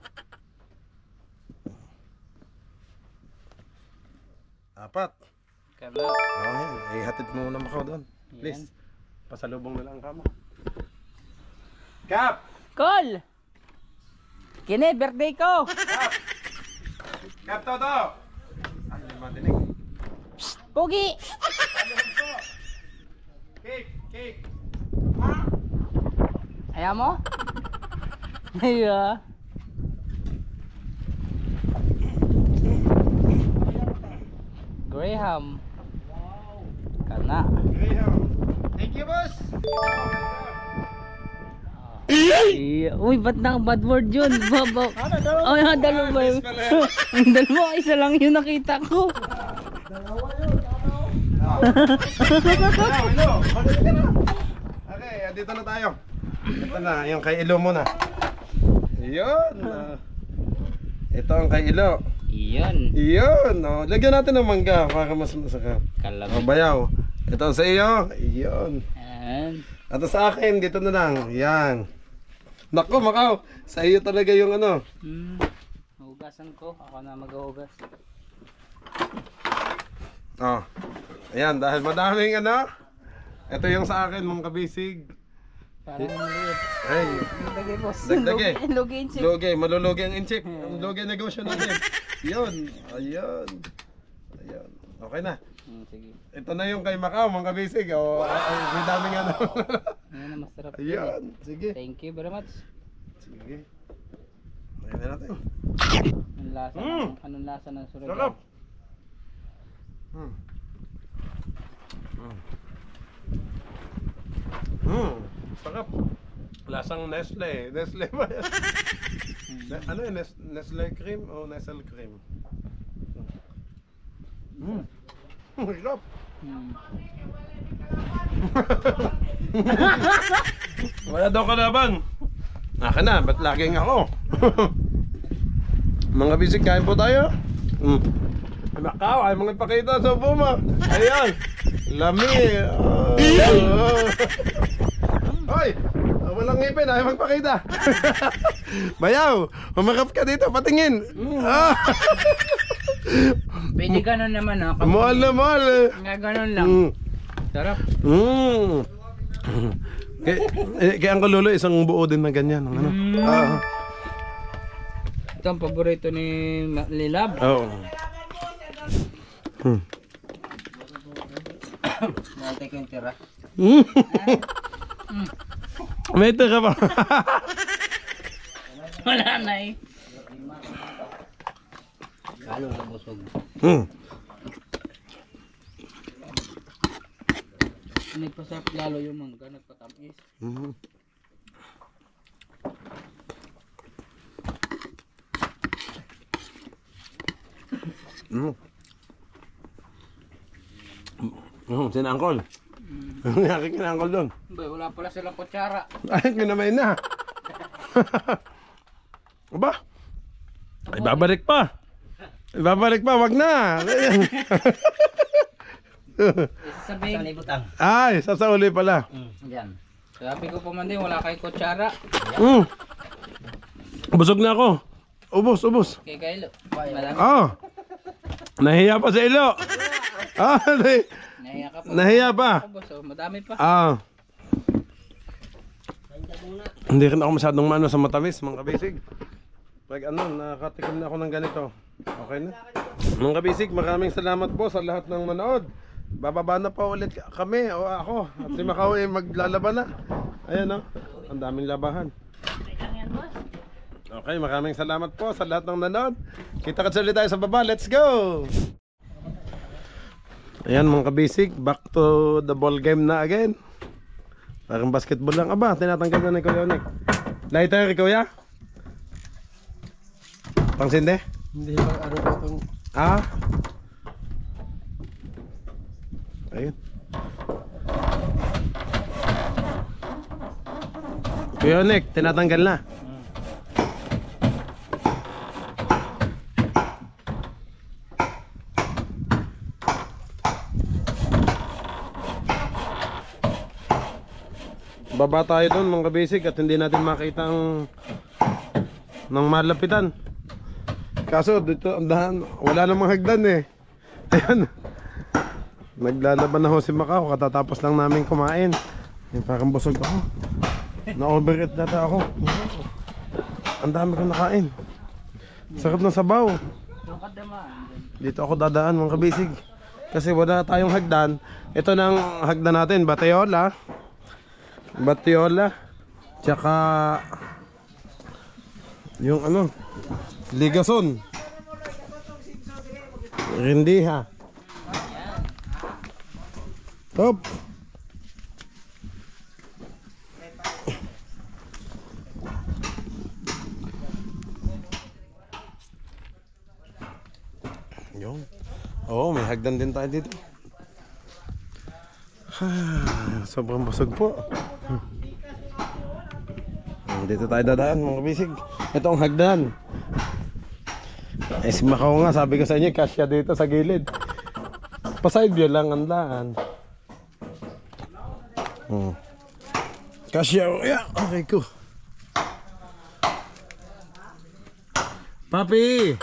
Kala. Okay, ihatid mo muna Macau doon. Please. Pasalubong na lang ang kamo. Kap! Call! Kine, birthday ko! Kap Toto! Ay, hindi matinig. Pogi! Cake. Ayaw mo? Ayaw. Graham. Kana. Thank you, boss. Iya. Uy, ba't bad word yun? Babaw. Oh, yung dalawa ba yun? Ang dalawa, isa lang yung nakita ko. Okay, dito na tayo. Ito na, yung kay Ilo muna. Yun. Ito ang kay Ilo. Iyon. Yun. Oh, lagyan natin ng mangga para mas masarap. Kalabit. Oh, bayaw. Ito ang sa iyo. Yun. Ayan. At sa akin, dito na lang. Yan. Naku, Makaw. Sa iyo talaga yung ano. Hugasan ko. Ako na maghuhugas. Oh. Ayan, dahil madaming ano. Ito yung sa akin, mga kabisig. Parang maliit. Ay, Dagdag boss. Dagdag. Lugin siya. lugi, malulugi ang inchik. Ang lugi negosyo natin. Yun. Ayun. Ayun. Okay na. Sige. Ito na yung kay Makaw, mga kabisig. Oh, may daming ano. Ayan na, masarap. Ayun. Sige. Thank you very much. Sige. Ayan na natin. Anong lasa? Anong lasa ng surigao? Sarap. Sarap. Lasang Nestle. Nestle ba yan? Ano yun? Nestle cream o Nestle cream? Sarap. Wala daw kalaban. Akin na, ba't laging ako? Mga bisig, kain po tayo. Makaw, ay mga ipakita sa buma. Ayan. Lami. Hoy! Walang ngipin, ay magpakita. Bayaw, umakap ka dito, patingin. Pwede ganun naman ha. Mahal na mahal. Nga ganun lang. Sarap. Kaya ang kalolo, isang buo din na ganyan. Ano? Ito ang paborito ni Lilab. Oo. Natin ko yung tira. May tira pa. Wala na eh. Lalo na busog. Nagpasarap lalo yung mangga, nagpatamis. Sinangkol. Aking kinangkol doon. Bay, wala pala silang kutsara. Ay, kinamay na. Aba? Ay, babalik pa. Babalik pa, wag na. Sabi, Ay, sasauli pala. yan. Sabi ko pa man din, wala kay kutsara. Busog na ako. Ubos, ubos. Kay Kailo. Madami. Nahiya pa sa ilo. Nahiya ka pa. Nahiya pa. So, madami pa. Hindi rin ako masyadong mano sa matamis, mga kabisig. Pag nakatikim na ako ng ganito. Okay na. Mga kabisig, maraming salamat po sa lahat ng manood. Bababa na pa ulit kami o ako. At si Makaw ay maglalaban na. Ayan o. Ang daming labahan. Okay, maraming salamat po sa lahat ng nanood. Kita-kits ulit tayo sa baba. Let's go! Ayan mga kabisig, back to the ball game na again. Parang basketball lang. Aba, tinatanggal na ni Kuya Onek. Lighter, Kuya? Pangsindi? Hindi pa ano pa itong... Ayun. Kuya Onek, tinatanggal na. Baba tayo doon mga kabisig at hindi natin makita ang ng malapitan. Kaso dito ang dahan, wala namang hagdan eh. Ayan. Naglalaban na ho si Makaw katatapos lang namin kumain. Yung parang busog ako. Na-overeat data ako. Ang dami kong nakain. Sarap ng sabaw. Dito ako dadaan mga kabisig. Kasi wala tayong hagdan. Ito nang hagdan natin, Bateola. Bateola. Tsaka yung ano, Ligason. Rindiha. Top. Yung. Oo, may hagdan din tayo dito. Sobrang busog po. Dito tayo dadaan mga bisig. Ito ang hagdan. Si Macau nga, sabi ko sa inyo, kasya dito sa gilid. Pa-side view lang ang daan. Kasya, yeah, okay ko. Papi!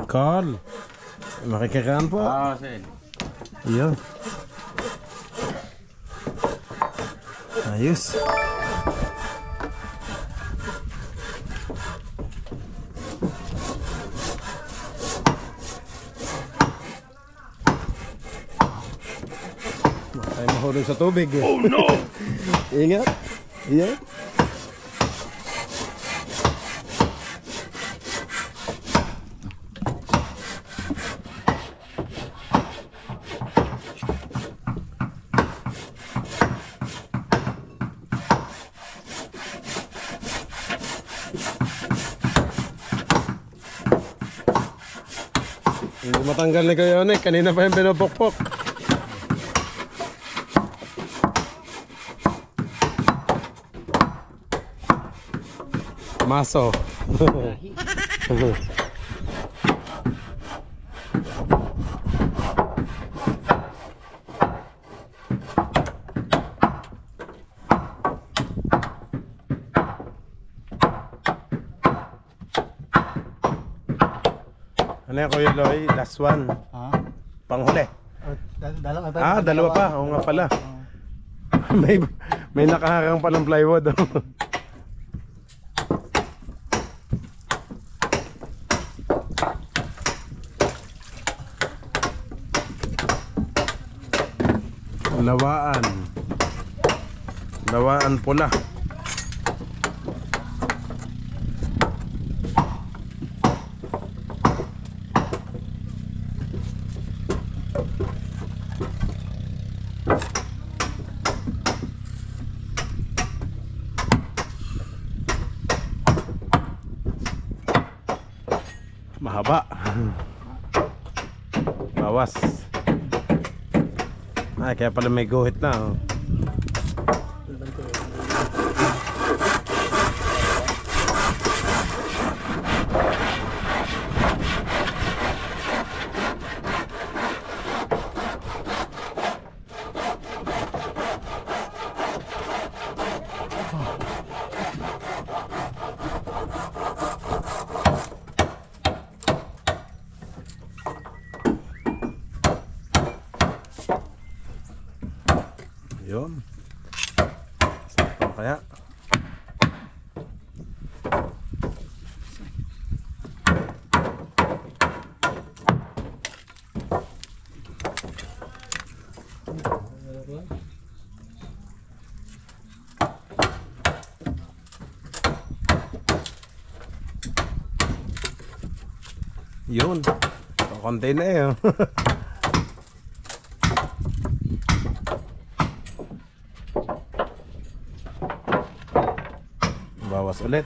Carl, makikikaan po. Sen. Iya. Ayos. Tayo mahulog sa tubig. Oh no! Ingat. Iya. Hindi matanggal ni Kuya Onek, kanina pa yung pinupukpok. Maso. Ano yan Kuya Loy? Last one. Panghuli. Dalawa pa. Oo nga pala. may nakaharang pa ng plywood. Lawaan. Lawaan pula. Mahaba. Bawas. Ay, kaya pala may guhit na. Oh. Yun. Sakto kaya. Yun. Konti na eh. Bawas ulit.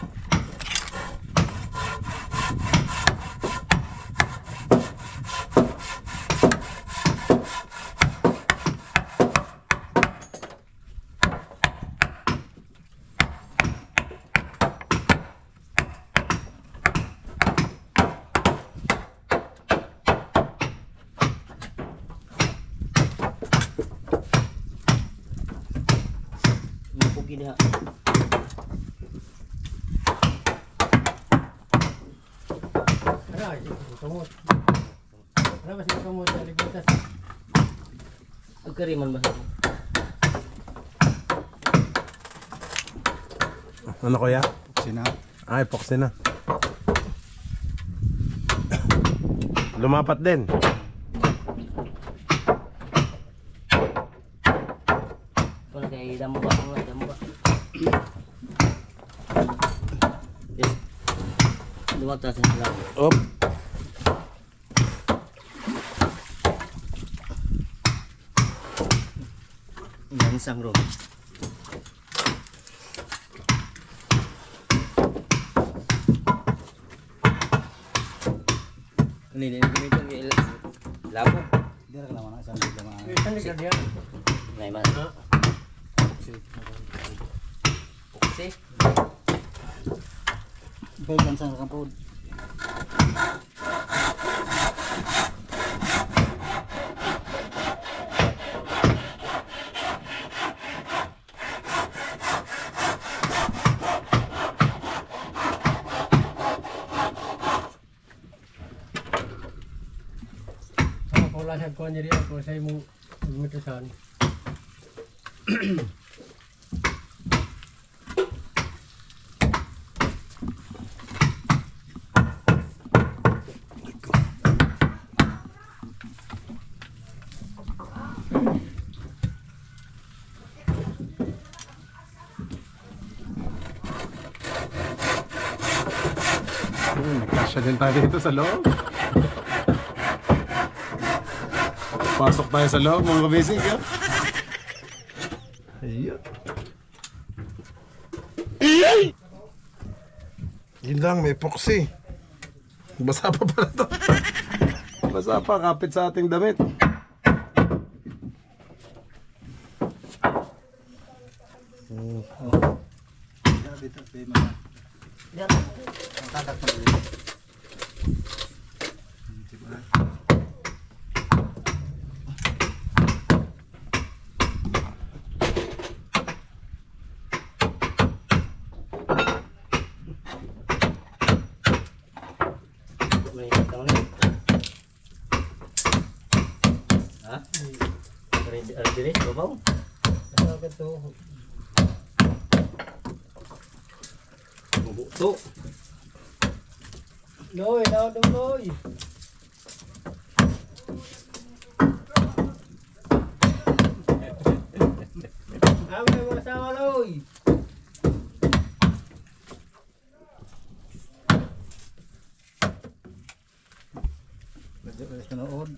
diha. Agkariman ba? Ano kuya? Poksina. Ay, poksina. Lumapat din. Wala kay damo ba? Damo ba? Yes. Lumagtas na lang. Op. Gansang ro. Ini gamitin kay labo. Dia ka naman isang bigla man. Nay man. Oksi. Bayan sa kampod. Wala sa kuan diri ako sa imong gumitusan. Kasya din tayo dito sa loob. Pasok tayo sa loob mga kabisig. Ayun. Yun lang, may epoxy. Basa pa pala to. Basa pa, kapit sa ating damit. Dito kay mga. Dia ang tatak mo dito. May tawon ni. Ha? Diri, babaw. Sabi to. To. Loy, daw dong loy. Ame mo sa loy. Medyo nanood.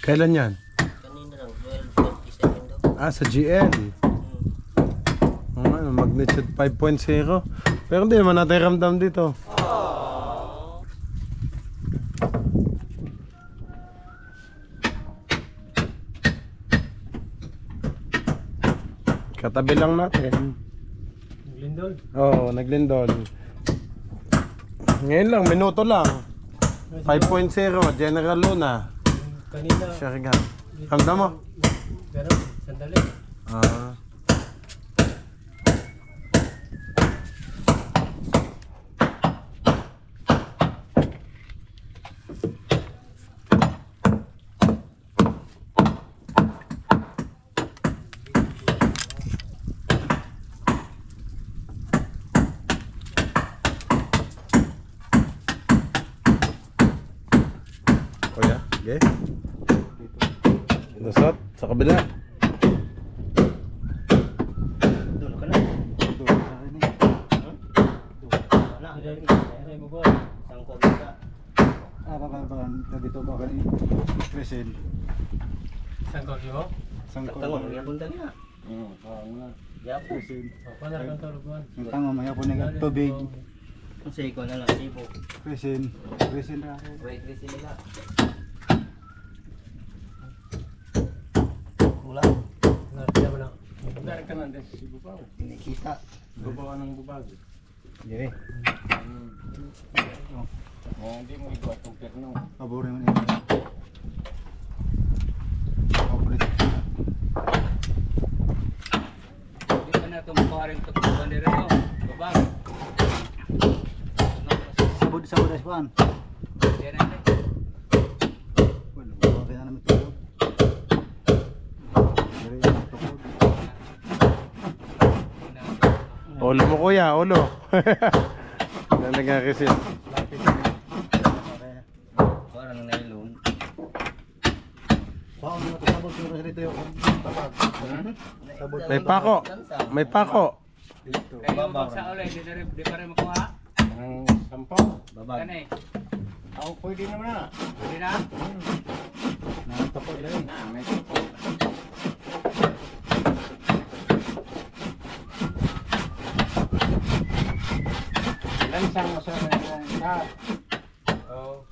Kailan yan? Kanina lang, 12:27 daw. Ah, sa GL. Magnitude 5.0. Pero hindi naman natin ramdam dito. Katabi lang natin. Lindol. Oo, naglindol. Ngayon lang, minuto lang. 5.0, General Luna. Kanina. Siya ramdam mo? Pero, sandali. Ah. Kuya, okay. Lusot, sa kabila. Dulo ka na. Ay, mo ba? Sangkog ka. Dito ba kani? Present. Saan ko kiyo? Tango, magyabon dali na. Yapo. Paano kang talugan? Ang tanga maya po na tubig. Kung sa ikaw na lang, sibo. Present. Present ra. Wait, listen nila. Wala. Nartiya mo na. Dari ka na din si Bubaw. Kinikita. Bubaw ng bubag. Dire. Hindi mo ito atong perno. Pabor mo ni. Operate. Hindi ka na itong paring tutupan nila no. Babag. Sabod as pan. Yan na. Bueno, kaya naman tubig. Dire tubig. Ulo mo kuya, ulo. Nagkakasin. Parang nylon. Paano mo to sabod pero dito yung babag. Sabod. May pako. May pako. Dito. Kayo babag sa ulit, di pa rin makuha. Ang sampo. Babag. Kan eh. Ako pwede naman na. Pwede na? Nakatapos din. May tupo. Lansang mo sa mga sa. Oo.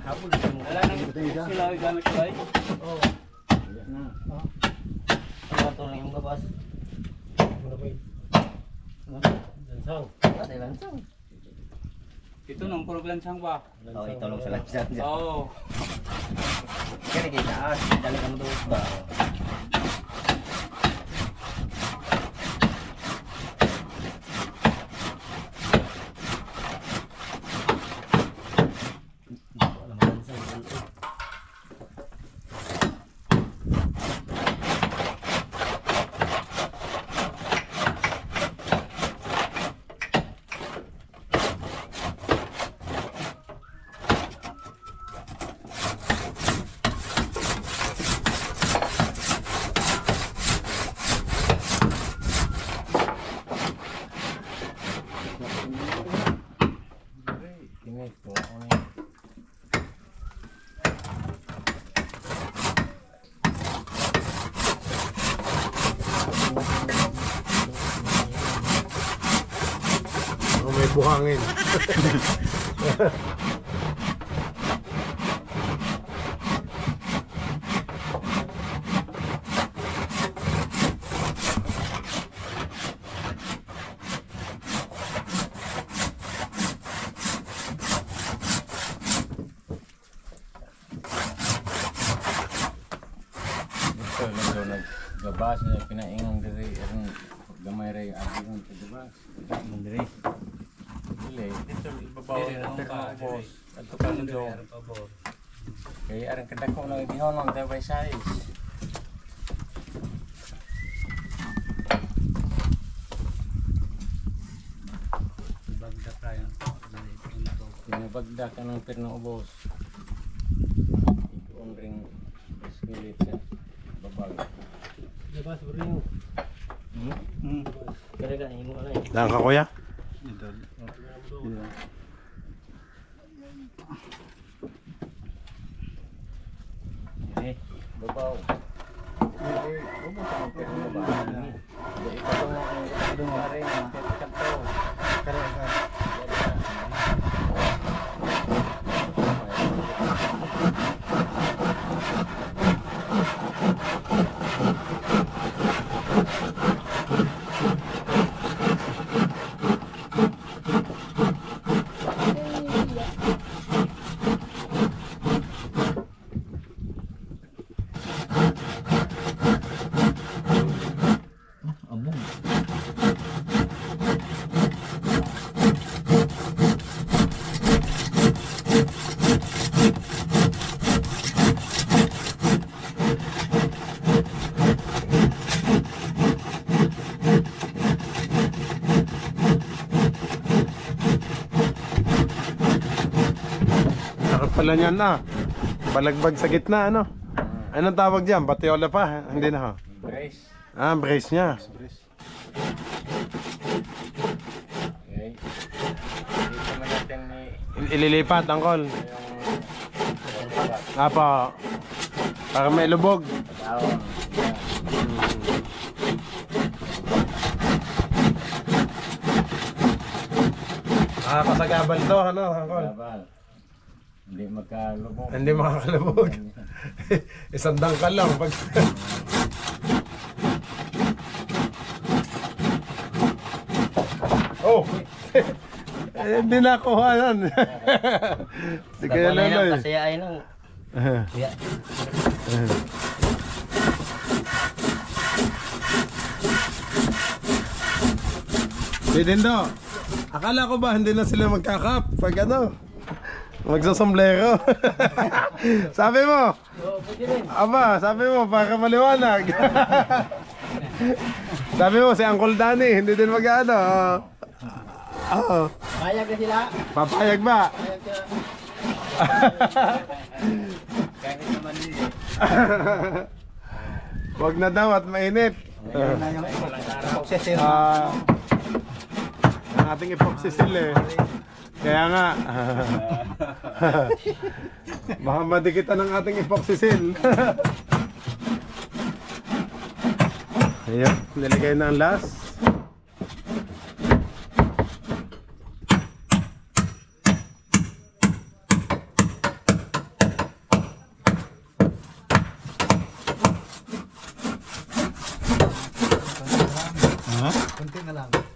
Habol sa mo. Wala nang sila ay gamit ko ay. Oo. Na. Ang bato lang yung gabas. Muna ba? Lansang. Wala lansang. Ito nang problem sang ba? Oh, ito lang sa lansang. Oo. Kaya kita, dali ka mo doon ba? Oh, may buhangin. Ito naggabas na pinaingon diri ang gamay ray aging pagbabas. Diri. Dili dito ibabaw ng boss. Adto ka do. Kaya arang kadako na gihon ng dabay size. Bagda kaya. Pinabagda ka ng pirno ubos. Ikuon ring skilit sa babag. Labas bro niyo. Kaya ka, himo na eh. Daan ka kuya? Dito. Eh, babaw. Hindi, ubos ang pero babaw. Hindi, ikaw ang dumari ng sakto. Pala niyan na. Balagbag sa gitna, ano? Anong tawag diyan? Batiola pa? Hindi na ho. Brace. Ah, brace niya. Okay. Dito naman natin Ililipat, angkol. yung Apa. Para may lubog. tawang. Ah, kasagabal to, ano, angkol? Labal. Hindi magkalubog. Hindi makakalubog. Isang dangkal lang pag oh. Hindi na kuha yan. Di kaya laloy. Kasi ay nang. Yeah. Si Dindo, akala ko ba hindi na sila magkakap pag ano? Magsasomblero. Sabi mo? Aba, sabi mo para maliwanag. Sabi mo si Uncle Danny, hindi din mag-ano. Oo. Payag na sila. Papayag ba? Payag sila. Kahit naman hindi. Wag na daw at mainit. Ang ating epoxy seal eh. Kaya nga. Baka madikitan ng ating epoxy seal. Ayun, nilagay na ang last.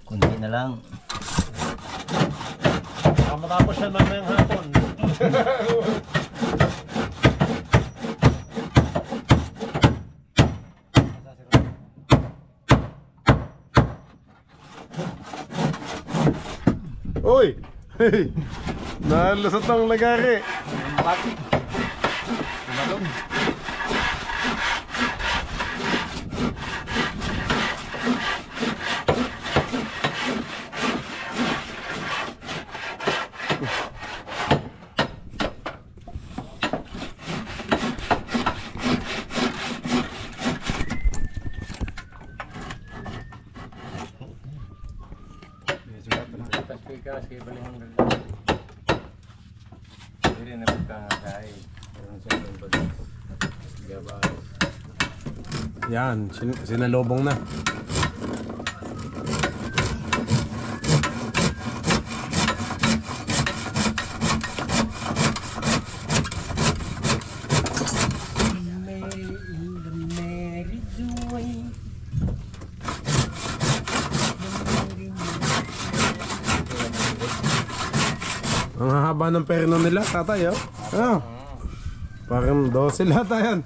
Kunti na lang. Matapos siya mamayang hapon. Uy! Nalusot ang lagari. Tapos pikas, kaya balihang ganda. Hindi rin na pagkakasay. Meron siya ng bago. Gabas. Yan, sinalobong na. Ang haba ng perno nila, tatay, oh. Ah. Parang 12 lahat yan.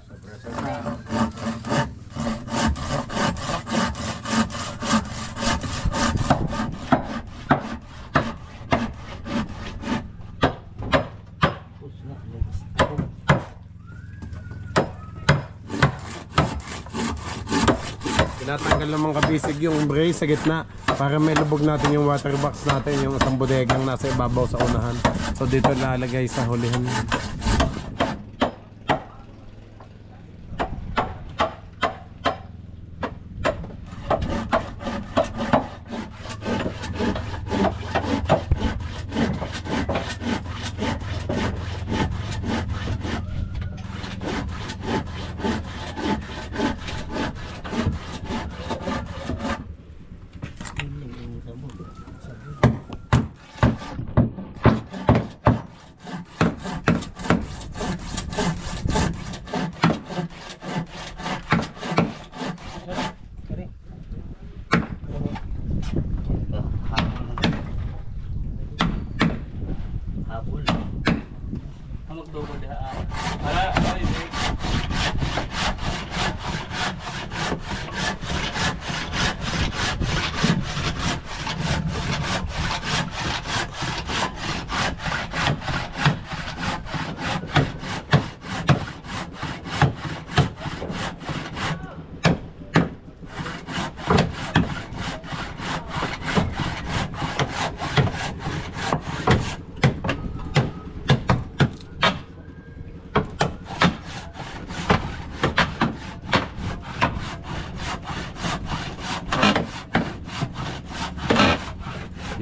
Tinatanggal naman kabisig yung brace sa gitna para may lubog natin yung water box natin, yung isang bodegang nasa ibabaw sa unahan. So dito lalagay sa hulihan.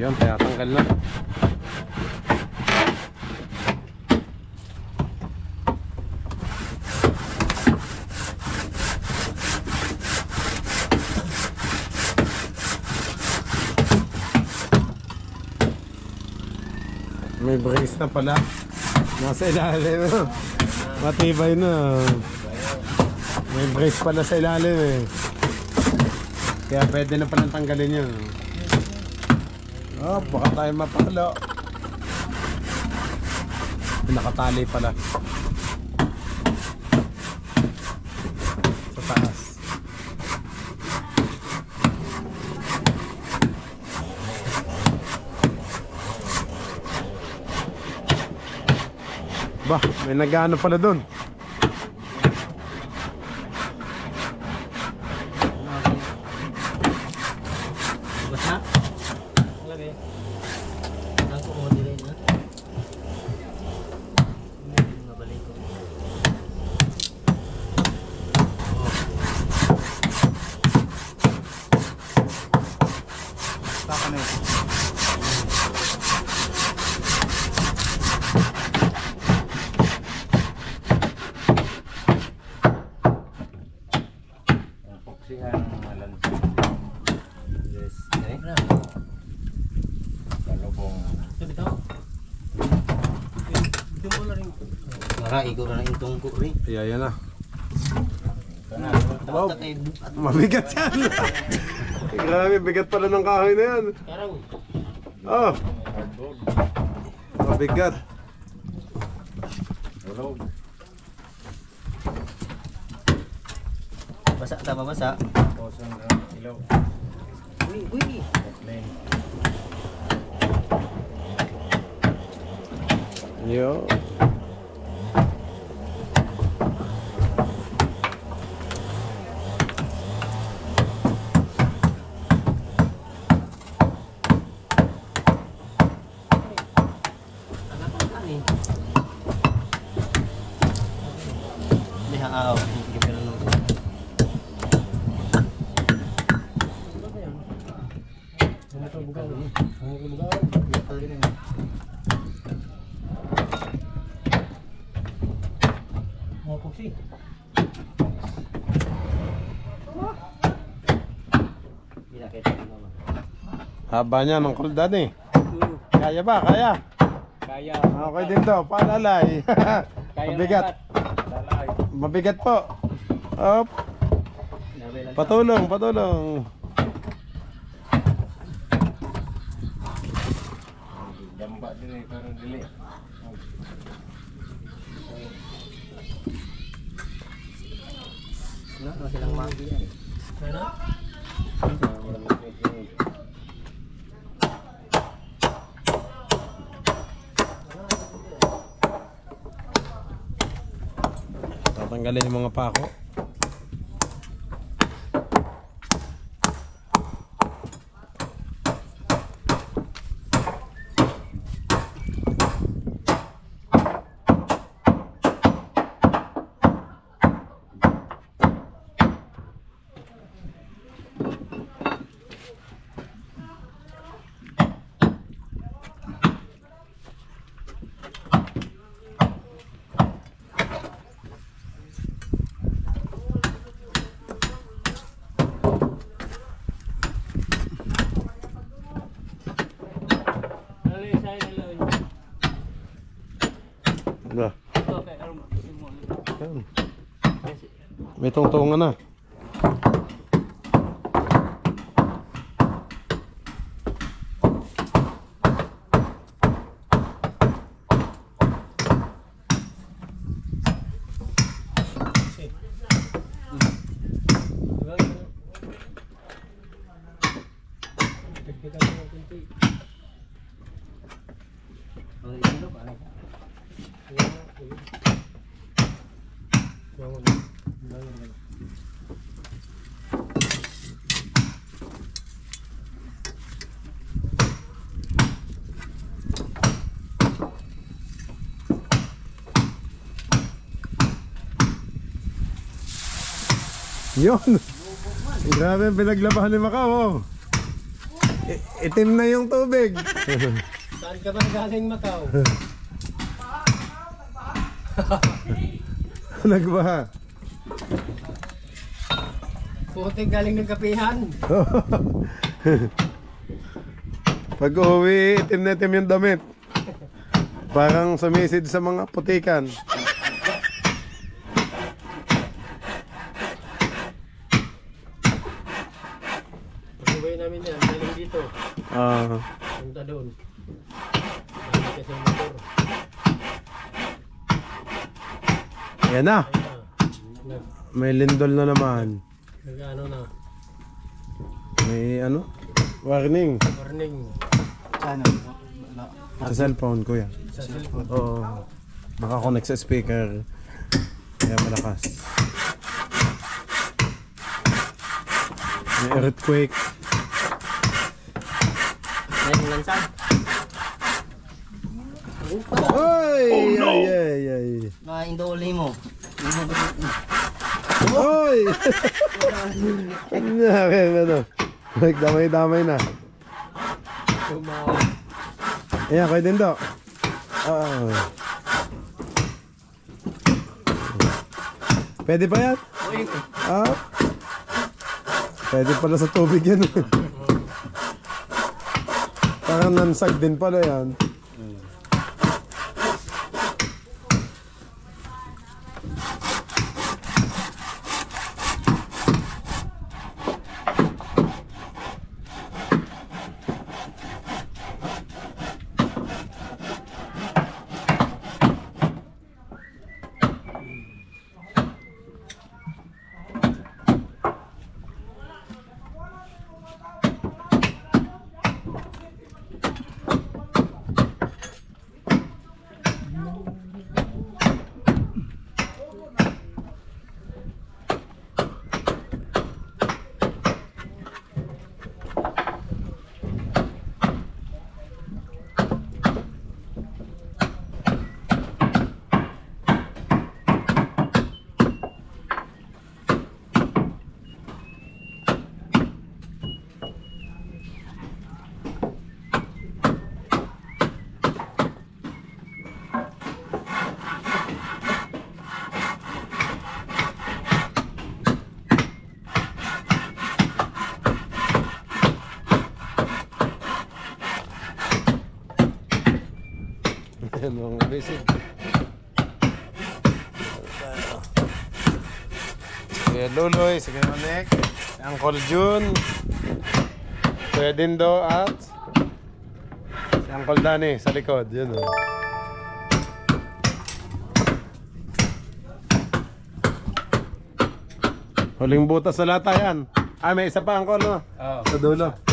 Yun, tinatanggal na. May brace na pala. Nasa ilalim. Matibay na. May brace pala sa ilalim eh. Kaya pwede na palang tanggalin yun. Oh, baka tayo mapalo. Nakatali pala. Sa taas. Bah, may nag-ano pala doon. Basta? Lagi. Ako mo dire na. Nabalik ko. Saka na yun. Ang puksihan ng malansin. Yes. Kalubong. Marai ko na yung tungko rin. Yeah, yan na. Tawag ka kay Mabigat yan. Grabe, bigat pala ng kahoy na yan. Karaw. Oh, mabigat. Tulog. Basa ta ba basa? Poson ng ilaw. Uy, uy. Lane. Yo. Aw, gipero no. Haba niya ng kuldan eh. Kaya ba? Kaya? Kaya. Okay din to. Paalalay. Mabigat. Mabigat po. Op. Patulong, patulong. Damba din eh, pero dili. No, silang magi yan. Tatanggalin yung mga pako. Ba. Yan. May tungtungan na. Yun. Grabe ang pinaglabahan ni Macau. Oh. Itim na yung tubig. Saan ka ba galing, Macau? Nagbaha. Putik galing ng kapihan. Pag uwi, itim na itim yung damit. Parang sumisid sa mga putikan. Pag-uwi namin yan, galing dito. Punta doon. Galing kasi yung motor. Yan na. Nag, May lindol na naman. ano na, May ano? Warning. warning Sa cellphone ko yan. sa cellphone. Oo. Nakakonect sa speaker. Kaya malakas. May earthquake. Ngayon lansang. Ay! Ay! Ay! Ay! Mga indoli mo. Ay! Ano? Nagdamay-damay na. Ayan, kayo din daw. Pwede pa yan? Pwede pala sa tubig yan. Parang nansag din pala yan. Ayan mga basic. Kuya Luloy, si Kuya Manek, si Uncle Jun, Kuya Dindo at si Uncle Danny sa likod. Yun o. Huling butas sa lata yan. May isa pa Uncle no? Sa dulo.